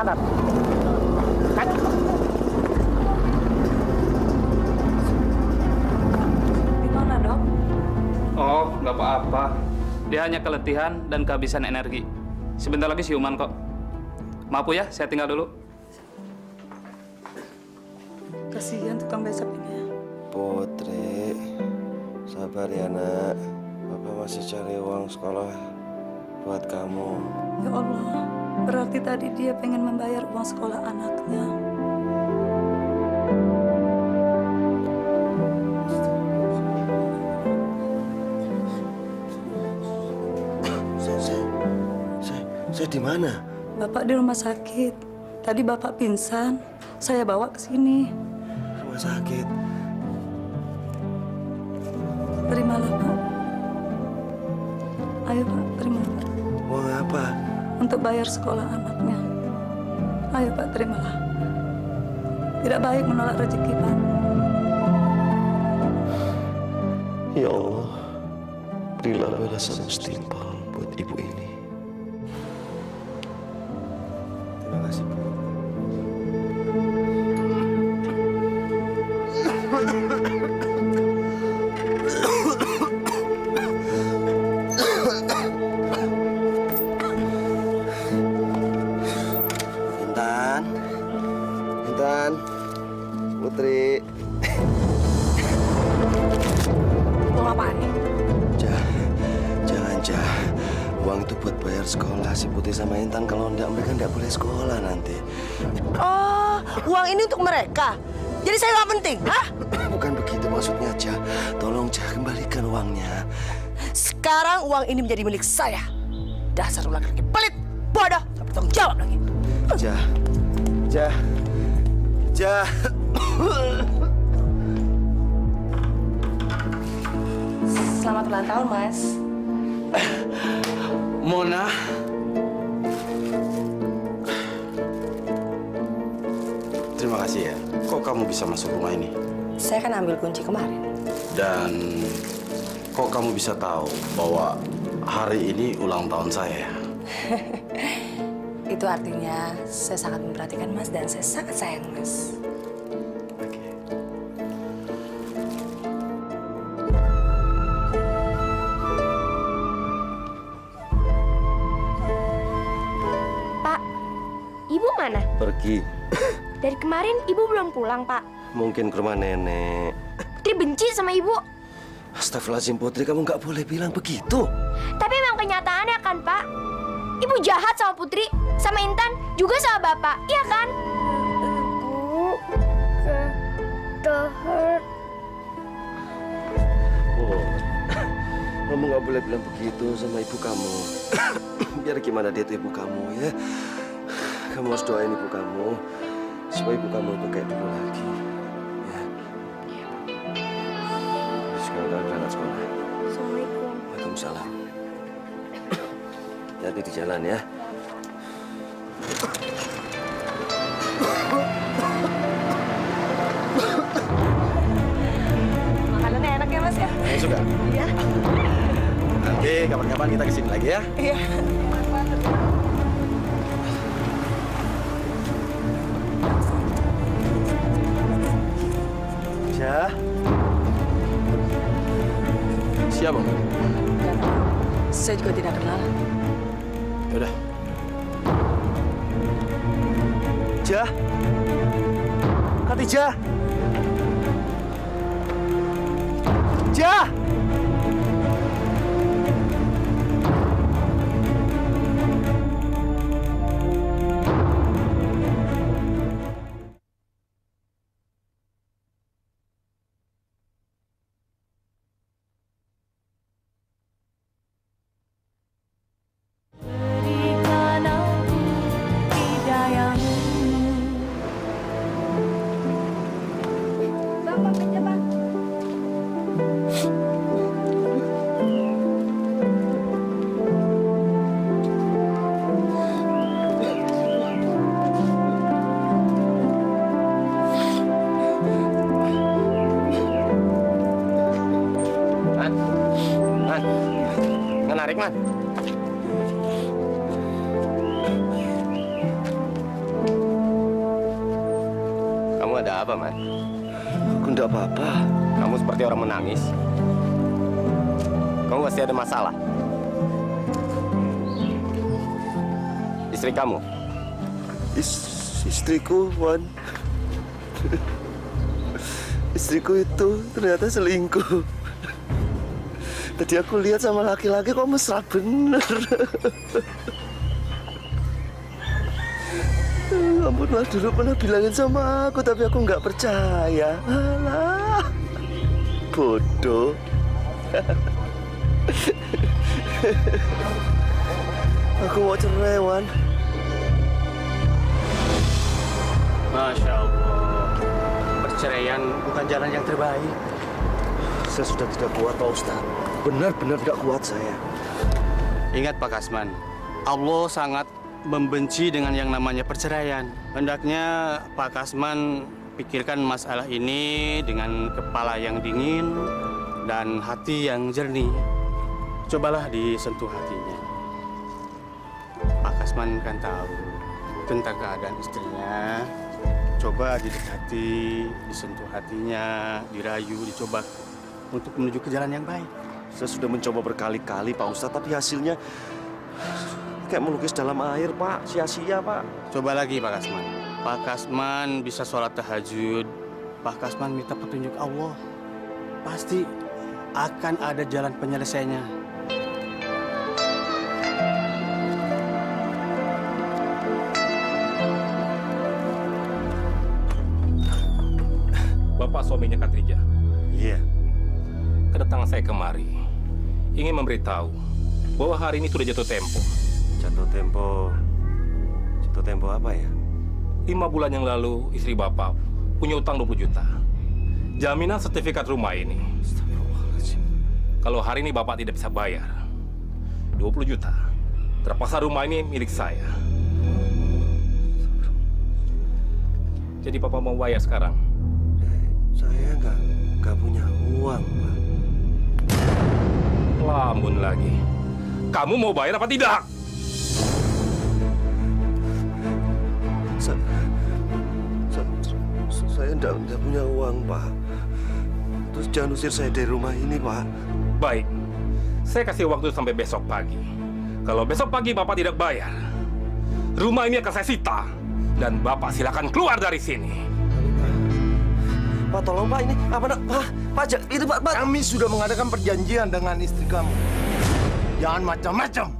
tahan. Gimana, Dok? Oh, nggak apa-apa. Dia hanya keletihan dan kehabisan energi. Sebentar lagi siuman kok. Maaf Bu ya, saya tinggal dulu. Kasihan tukang becak ini. Putri, sabar ya nak. Bapak masih cari uang sekolah buat kamu. Ya Allah, berarti tadi dia pengen membayar uang sekolah anaknya. Saya di mana? Bapak di rumah sakit. Tadi Bapak pingsan. Saya bawa ke sini. Rumah sakit. Terimalah, Pak. Ayo, Pak, terima. Uang apa? Untuk bayar sekolah anaknya. Ayo, Pak, terimalah. Tidak baik menolak rezeki, Pak. Ya Allah, berilah balasan setimpal buat ibu ini. Terima kasih, Bu. Intan, Putri. Uang apaan nih? Jangan. Uang itu buat bayar sekolah si Putri sama Intan. Kalau enggak, mereka enggak boleh sekolah nanti. Oh, uang ini untuk mereka. Jadi saya nggak penting, hah? Bukan begitu maksudnya, Jah. Tolong, Jah, kembalikan uangnya. Sekarang uang ini menjadi milik saya. Dasar laki-laki pelit, bodoh, tak bertanggung jawab lagi. Jah. Selamat ulang tahun, Mas. Mona. Terima kasih ya. Kok kamu bisa masuk rumah ini? Saya kan ambil kunci kemarin. Dan kok kamu bisa tahu bahwa hari ini ulang tahun saya? Itu artinya saya sangat memperhatikan Mas dan saya sangat sayang Mas. Pak, Ibu mana? Pergi. Dari kemarin Ibu belum pulang, Pak. Mungkin ke rumah nenek. Putri benci sama Ibu. Astagfirullahaladzim, Putri. Kamu nggak boleh bilang begitu. Tapi memang kenyataannya kan, Pak. Ibu jahat sama Putri, sama Intan, juga sama Bapak, iya kan? Ibu, tahan. Oh, kamu nggak boleh bilang begitu sama ibu kamu. Biar gimana dia itu ibu kamu ya. Kamu harus doain ibu kamu supaya ibu kamu itu kayak dulu lagi. Ya. Sekarang kamu berangkat sekolah. Assalamualaikum. Waalaikumsalam. Hati-hati di jalan ya. Makanannya enak ya, Mas ya? Kamu suka? Iya. Nanti kapan-kapan kita kesini lagi ya. Iya. Jah. Siapa? Saya juga tidak kenal. Yaudah. Jah. Khadijah. Jah. Bapak kerja, Pak. Man. Man? Aku enggak apa-apa. Kamu seperti orang menangis. Kamu pasti ada masalah. Istri kamu? Istriku, Wan. Istriku itu ternyata selingkuh. Tadi aku lihat sama laki-laki kok mesra bener. Ampun lah, dulu pernah bilangin sama aku, tapi aku nggak percaya. Alah, bodoh. Aku mau cerai, Wan. Masya Allah. Perceraian bukan jalan yang terbaik. Saya sudah tidak kuat, Pak Ustadz. Benar-benar tidak kuat saya. Ingat Pak Kasman, Allah sangat membenci dengan yang namanya perceraian. Hendaknya Pak Kasman pikirkan masalah ini dengan kepala yang dingin dan hati yang jernih. Cobalah disentuh hatinya. Pak Kasman kan tahu tentang keadaan istrinya. Coba didekati, disentuh hatinya, dirayu, dicoba untuk menuju ke jalan yang baik. Saya sudah mencoba berkali-kali, Pak Ustadz, tapi hasilnya kayak melukis dalam air, Pak. Sia-sia, Pak. Coba lagi, Pak Kasman. Pak Kasman bisa sholat tahajud. Pak Kasman minta petunjuk Allah. Pasti akan ada jalan penyelesaiannya. Bapak suaminya Katrija. Iya. Kedatangan saya kemari ingin memberitahu bahwa hari ini sudah jatuh tempo. Jatuh tempo apa ya? 5 bulan yang lalu istri Bapak punya utang 20 juta. Jaminan sertifikat rumah ini. Kalau hari ini Bapak tidak bisa bayar 20 juta, terpaksa rumah ini milik saya. Jadi Bapak mau bayar sekarang? Saya nggak punya uang, Pak. Lamun lagi. Kamu mau bayar apa tidak? Saya enggak punya uang, Pak. Terus jangan usir saya dari rumah ini, Pak. Baik. Saya kasih waktu sampai besok pagi. Kalau besok pagi Bapak tidak bayar, rumah ini akan saya sita. Dan Bapak silakan keluar dari sini. Pak, tolong, Pak. Ini apa, Pak, itu, Pak. Kami sudah mengadakan perjanjian dengan istri kamu. Jangan macam-macam.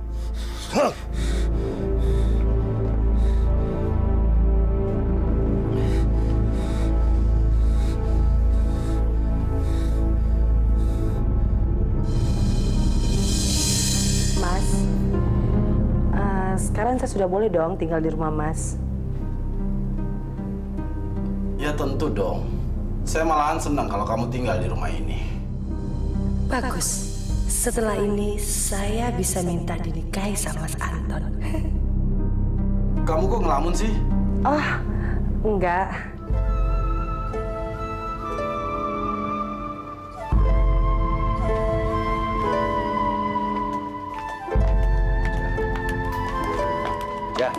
Mas, sekarang saya sudah boleh dong tinggal di rumah Mas. Ya tentu dong. Saya malahan senang kalau kamu tinggal di rumah ini. Bagus. Setelah ini saya bisa minta dinikahi sama Mas Anton. Kamu kok ngelamun sih? Oh, enggak. Ya.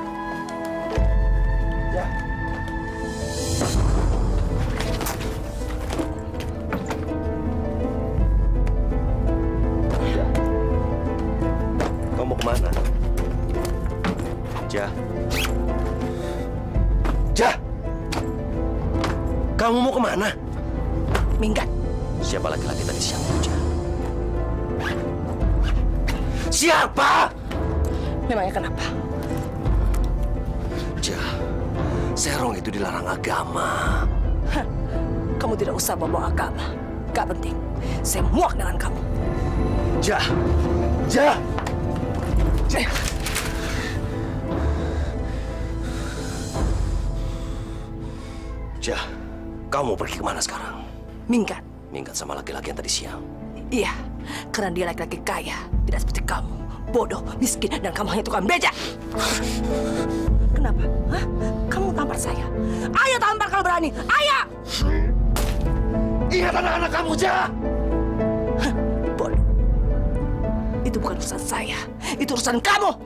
Ya. Kamu mau kemana? Jah. Jah. Kamu mau kemana? Minggat. Siapa laki-laki tadi siang, Jah? Siapa? Memangnya kenapa? Jah, serong itu dilarang agama. Hah, kamu tidak usah bawa agama. Gak penting. Saya muak dengan kamu. Jah, Jah. Jah, kamu pergi kemana sekarang? Minggat. Minggat sama laki-laki yang tadi siang. Iya, karena dia laki-laki kaya. Tidak seperti kamu. Bodoh, miskin, dan kamu hanya tukang becak. Kenapa? Hah? Kamu tampar saya. Ayo tampar kalau berani. Ayo! Ingat anak-anak kamu, Jah! Hah, bodoh. Itu bukan urusan saya. Itu urusan kamu.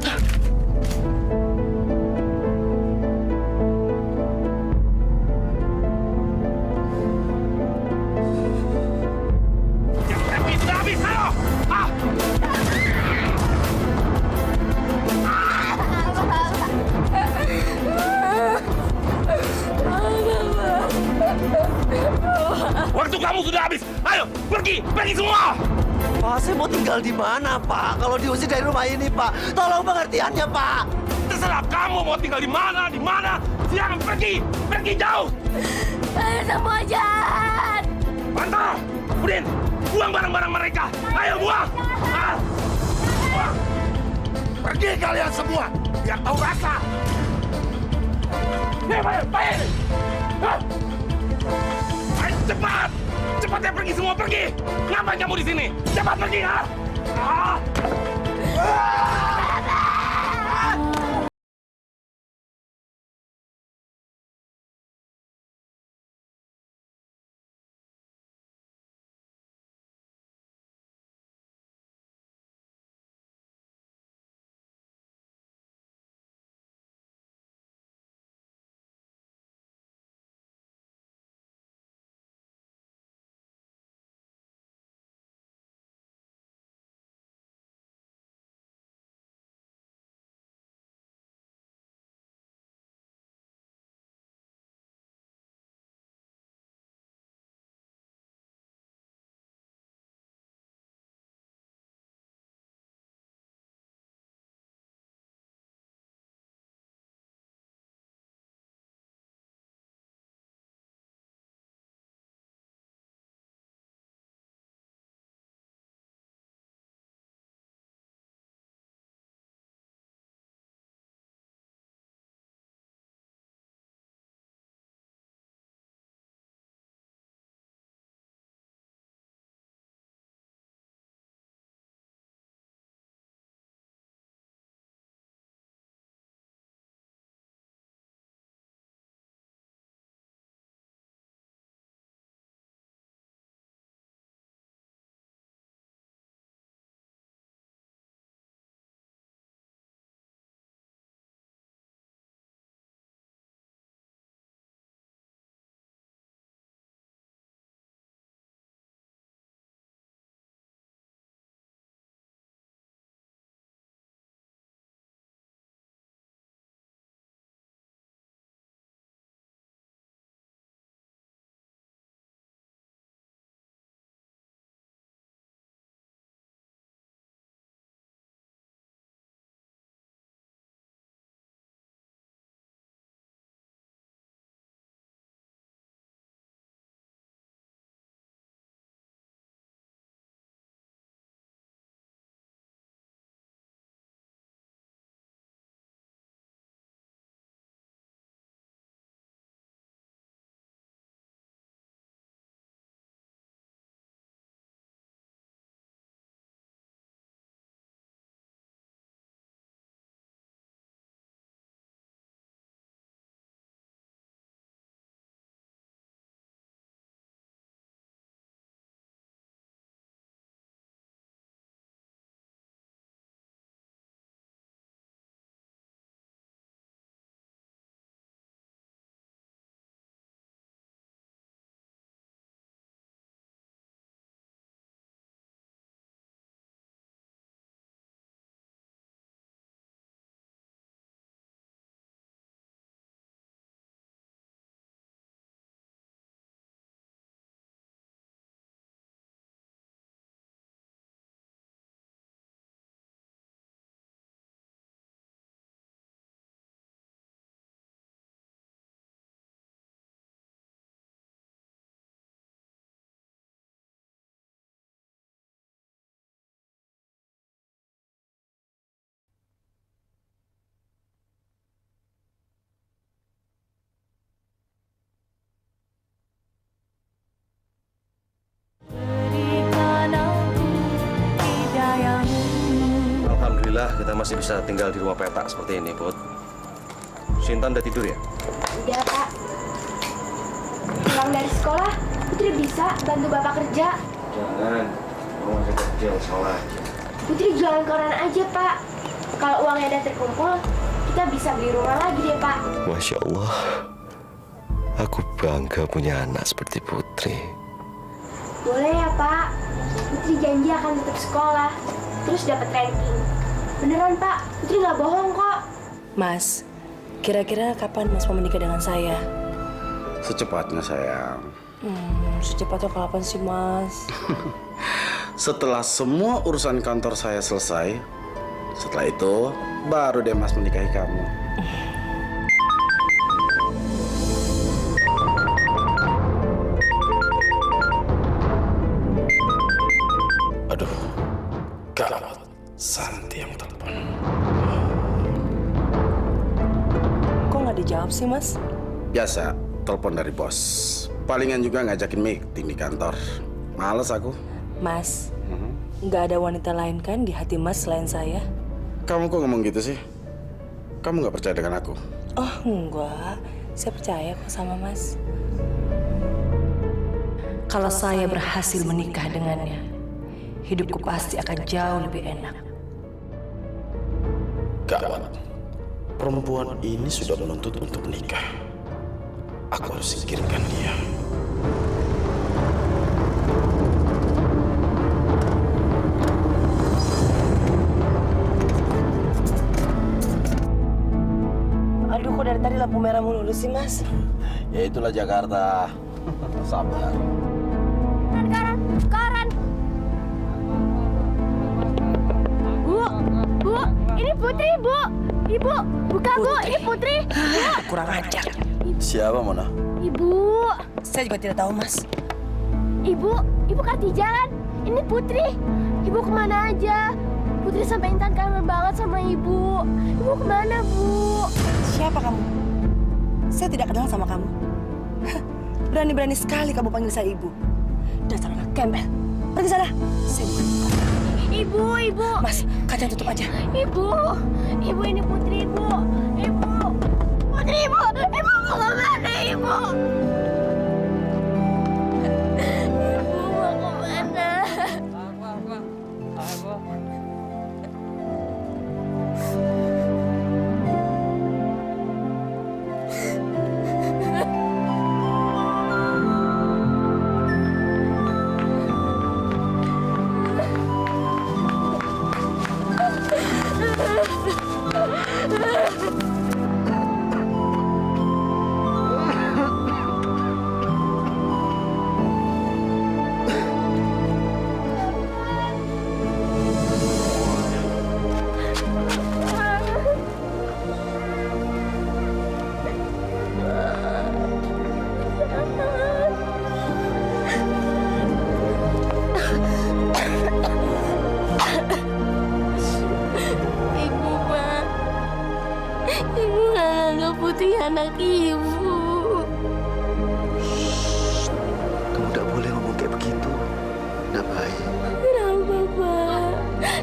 Hah. Waktu kamu sudah habis. Ayo, pergi semua. Pak, saya mau tinggal di mana, Pak? Kalau diusir dari rumah ini, Pak. Tolong pengertiannya, Pak. Terserah kamu mau tinggal di mana. Silakan pergi jauh. Kalian semua jahat. Bantar, Udin, buang barang-barang mereka. Ayo buang. Buang. Pergi kalian semua, biar tahu rasa. Baik. Ayo cepat. Cepatnya pergi semua, pergi. Ngapain kamu di sini? Cepat pergi, ha? Alhamdulillah kita masih bisa tinggal di rumah petak seperti ini, Put. Sintan udah tidur ya? Udah, Pak. Pulang dari sekolah, Putri bisa bantu Bapak kerja. Jangan, kamu masih kecil, salah aja. Putri jualan koran aja, Pak. Kalau uangnya udah terkumpul, kita bisa beli rumah lagi deh, Pak. Masya Allah, aku bangga punya anak seperti Putri. Boleh ya, Pak. Putri janji akan tetap sekolah, terus dapat ranking. Beneran, Pak. Putri nggak bohong kok. Mas, kira-kira kapan Mas mau menikah dengan saya? Secepatnya, sayang. Secepatnya kapan sih, Mas? Setelah semua urusan kantor saya selesai, setelah itu baru deh Mas menikahi kamu. Aduh, gawat. Santi yang telepon. Kok nggak dijawab sih, Mas? Biasa, telepon dari bos. Palingan juga ngajakin meeting di kantor. Males aku. Mas, nggak ada wanita lain kan di hati Mas selain saya? Kamu kok ngomong gitu sih? Kamu nggak percaya dengan aku? Oh, enggak. Saya percaya kok sama Mas. Kalau saya berhasil menikah dengannya, hidupku pasti akan jauh lebih enak. Gawat. Perempuan ini sudah menuntut untuk menikah. Aku harus singkirkan dia. Aduh, kok dari tadi lampu merah mulu sih, Mas? Ya itulah Jakarta. Sabar. Karan. Bu, ini Putri, Bu. Ibu, buka Bu, ini Putri. Kurang ajar. Siapa, Mona? Ibu. Saya juga tidak tahu, Mas. Ibu kasih jalan. Ini Putri. Ibu kemana aja? Putri sampai Intan kangen banget sama Ibu. Ibu kemana, Bu? Siapa kamu? Saya tidak kenal sama kamu. Berani-berani sekali kamu panggil saya Ibu. Dasar anak gembel. Pergi sana. Saya bukan Ibu. Mas, kaca tutup aja. Ibu ini Putri, Ibu. Putri, Ibu mau kemana, Ibu? Ibu mau kemana? Ibu nggak anggap Putri anak Ibu. Kamu tidak boleh ngomong kayak begitu. Tidak baik. Kenapa, Pak?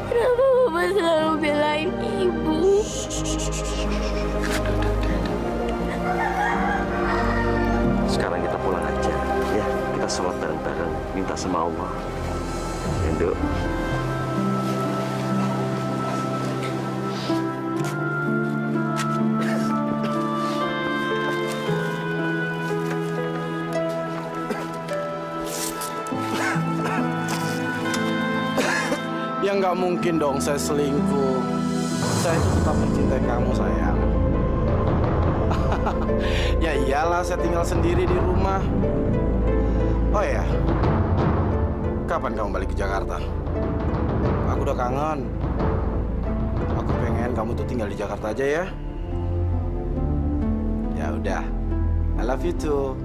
Kenapa Bapak selalu belain Ibu? Sekarang kita pulang aja, ya. Kita sholat bareng-bareng, minta sama Allah. Endo. Ya nggak mungkin dong saya selingkuh. Saya itu tetap mencintai kamu, sayang. Ya iyalah, saya tinggal sendiri di rumah. Oh ya, kapan kamu balik ke Jakarta? Aku udah kangen. Aku pengen kamu tuh tinggal di Jakarta aja ya. Ya udah, I love you too.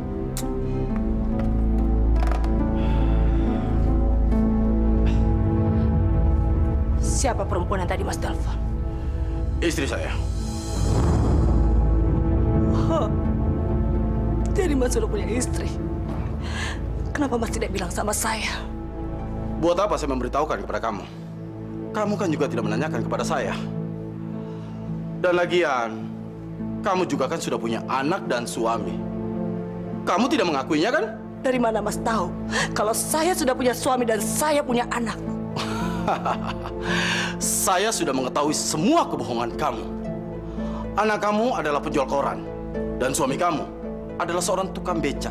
Siapa perempuan yang tadi Mas telepon? Istri saya. Jadi Mas sudah punya istri. Kenapa Mas tidak bilang sama saya? Buat apa saya memberitahukan kepada kamu? Kamu kan juga tidak menanyakan kepada saya. Dan lagian, kamu juga kan sudah punya anak dan suami. Kamu tidak mengakuinya kan? Dari mana Mas tahu kalau saya sudah punya suami dan saya punya anak? Saya sudah mengetahui semua kebohongan kamu. Anak kamu adalah penjual koran dan suami kamu adalah seorang tukang becak.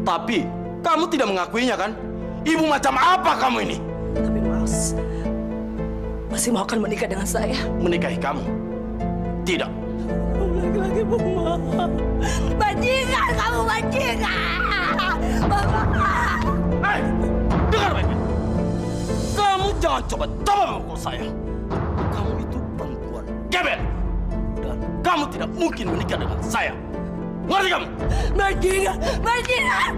Tapi kamu tidak mengakuinya kan? Ibu macam apa kamu ini? Tapi Mas masih mau akan menikah dengan saya? Menikahi kamu? Tidak. laki-laki pembohong. Bajingan, kamu bajingan. Bapak. Hei, dengar baik-baik. Kamu jangan coba-coba memukul saya. Kamu itu perempuan gebel. Dan kamu tidak mungkin menikah dengan saya. Ngerti kamu? Bajingan, bajingan.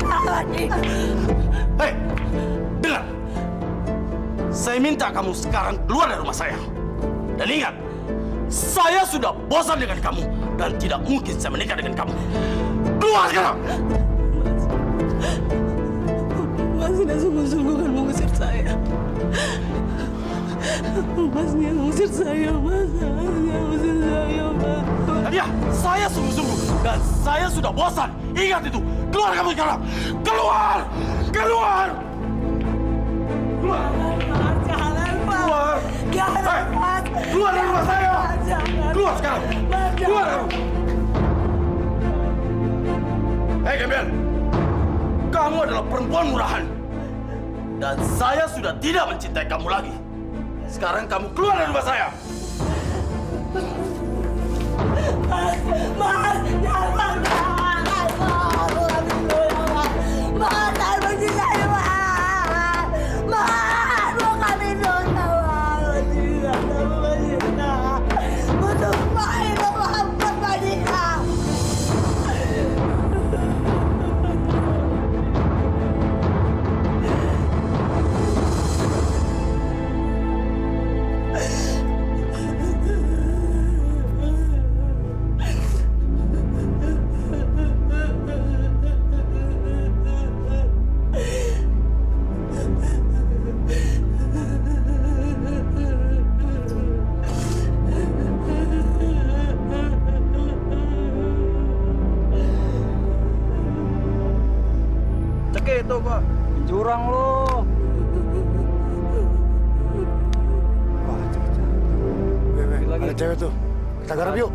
Bajingan. Hei, dengar. Saya minta kamu sekarang keluar dari rumah saya. Dan ingat, saya sudah bosan dengan kamu dan tidak mungkin saya menikah dengan kamu. Keluar sekarang. Mas sudah sungguh-sungguh kan mengusir saya. Mas dia mengusir saya, Mas. Mas dia mengusir saya, Mas. Ya, saya sungguh-sungguh dan saya sudah bosan. Ingat itu. Keluar kamu sekarang. Keluar. Keluar. Keluar. Jangan, Mas. Keluar. Jangan, Mas. Keluar dari rumah saya. Jangan. Keluar sekarang. Mas, Keluar jangan. kamu. Hei, Gembel. Kamu adalah perempuan murahan. Dan saya sudah tidak mencintai kamu lagi. Sekarang kamu keluar dari rumah saya. Mas, jangan, Mas. Mas, saya benci saya, Mas. Mas, mau kami dosa, Mas. Bajingan, kamu bajingan. Butuh main, maafkan bajingan. Cekik itu, Pak. Curang lo. Ada cewek tuh. Kita garap yuk.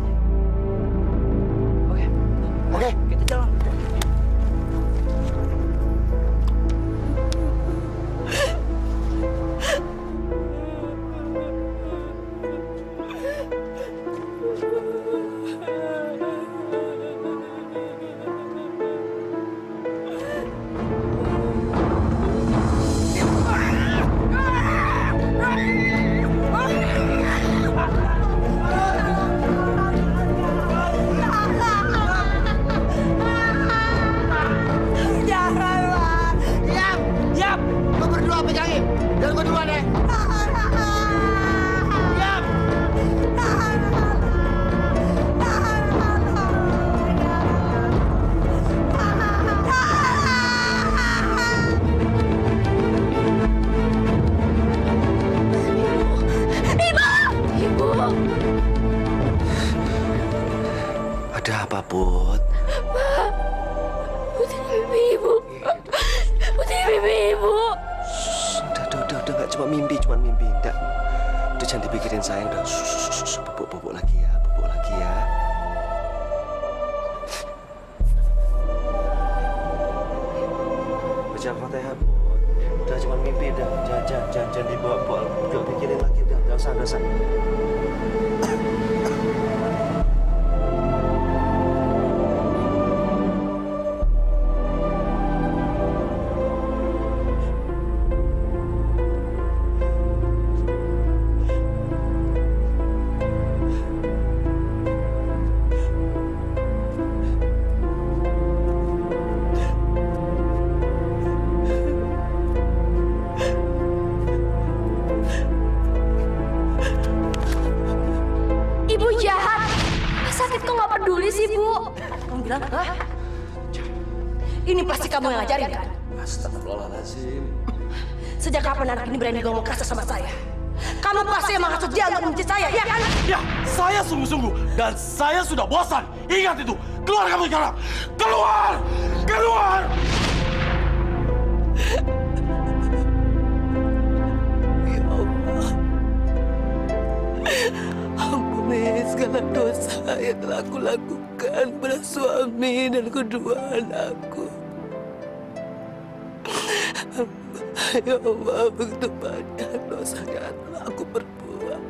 Oke. Kita jalan. Jangan, Mas. Yap. Lo berdua pegangin. Dan gue duluan ya. Yap. Ibu. Ada apa, Put? Putri mimpi ibu. Putri mimpi ibu. Udah, nggak cuma mimpi. Udah jangan dipikirin sayang, udah. Bubuk lagi ya. Baca Fatihah, Put. Udah cuma mimpi, udah. Jangan dibawa-bawa. Udah pikirin lagi, udah. Nggak usah. Ibu jahat. Sakit kok nggak peduli sih, Bu? Kamu bilang, hah? Ini pasti kamu yang ngajarin, kan? Astagfirullahaladzim. Sejak kapan anak ini berani ngomong kasar sama saya? Kamu pasti emang maksud dia untuk membenci saya, ya kan? Ya, saya sungguh-sungguh dan saya sudah bosan. Ingat itu. Keluar kamu sekarang. Keluar. Keluar. Ya Allah. Ampuni segala dosa yang telah aku lakukan pada suami dan kedua anakku. Ya Allah, begitu banyak dosa yang telah aku perbuat.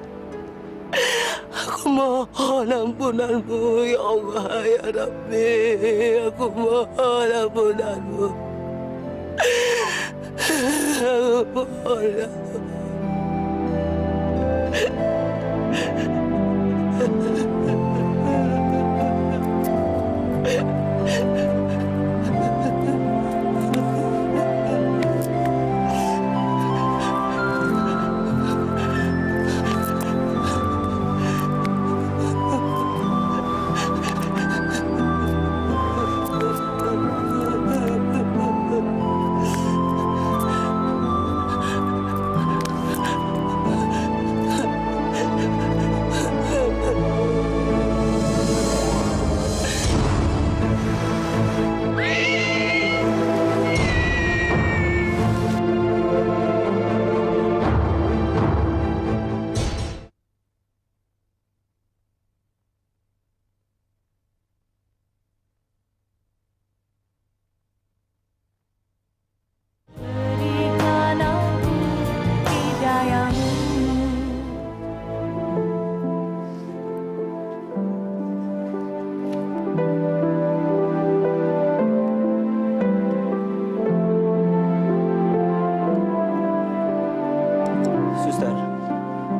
Aku mohon ampunanmu, ya Allah, ya Rabbi. Aku mohon ampunanmu. Aku mohon.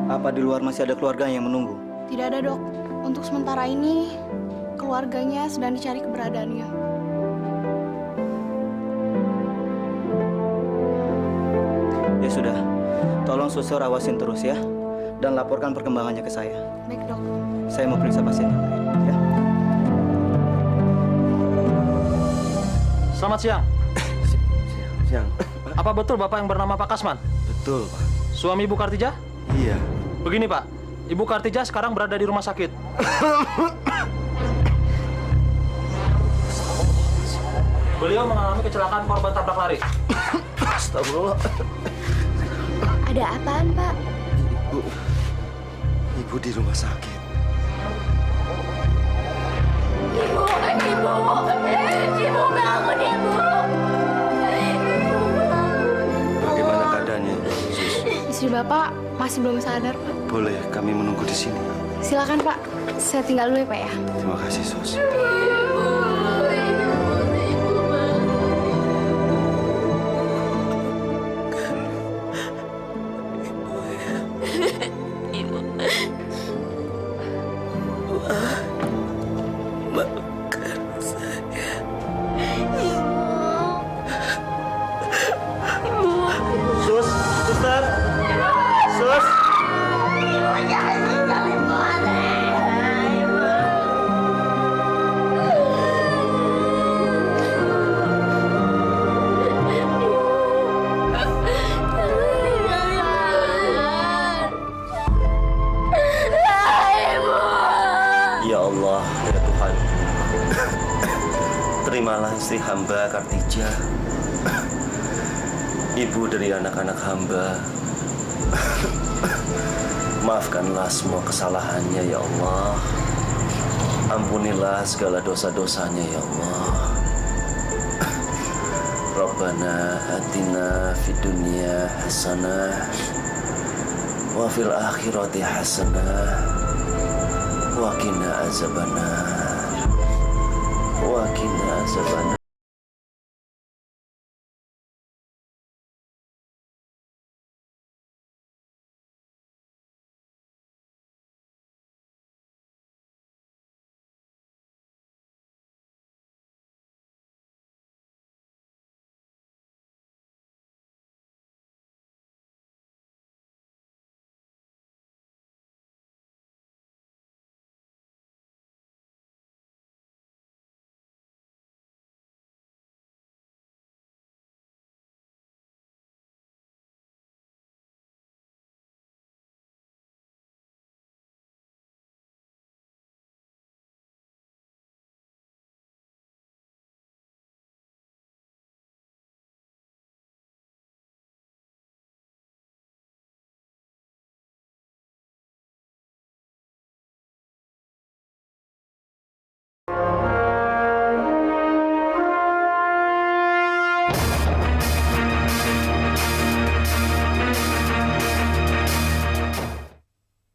Apa di luar masih ada keluarga yang menunggu? Tidak ada, Dok. Untuk sementara ini, keluarganya sedang dicari keberadaannya. Ya sudah, tolong suster awasin terus ya, dan laporkan perkembangannya ke saya. Baik, Dok. Saya mau periksa pasien yang lain, ya. Selamat siang. Siang. Apa betul Bapak yang bernama Pak Kasman? Betul, Pak. Suami Ibu Kartijah? Iya. Begini, Pak. Ibu Kartijah sekarang berada di rumah sakit. Beliau mengalami kecelakaan korban tabrak lari. Astagfirullah. Ada apaan, Pak? Ibu di rumah sakit. Ibu bangun, Ibu. Bagaimana keadaannya, Sus? Istri Bapak masih belum sadar, Pak. Boleh kami menunggu di sini? Silakan, Pak. Saya tinggal dulu ya, Pak ya. Terima kasih, Sus. Terimalah istri hamba Kartijah, ibu dari anak-anak hamba. Maafkanlah semua kesalahannya ya Allah. Ampunilah segala dosa-dosanya ya Allah. Rabbana atina fid dunya hasanah wa fil akhirati hasanah wa qina azabannar. Wa qina azabannar.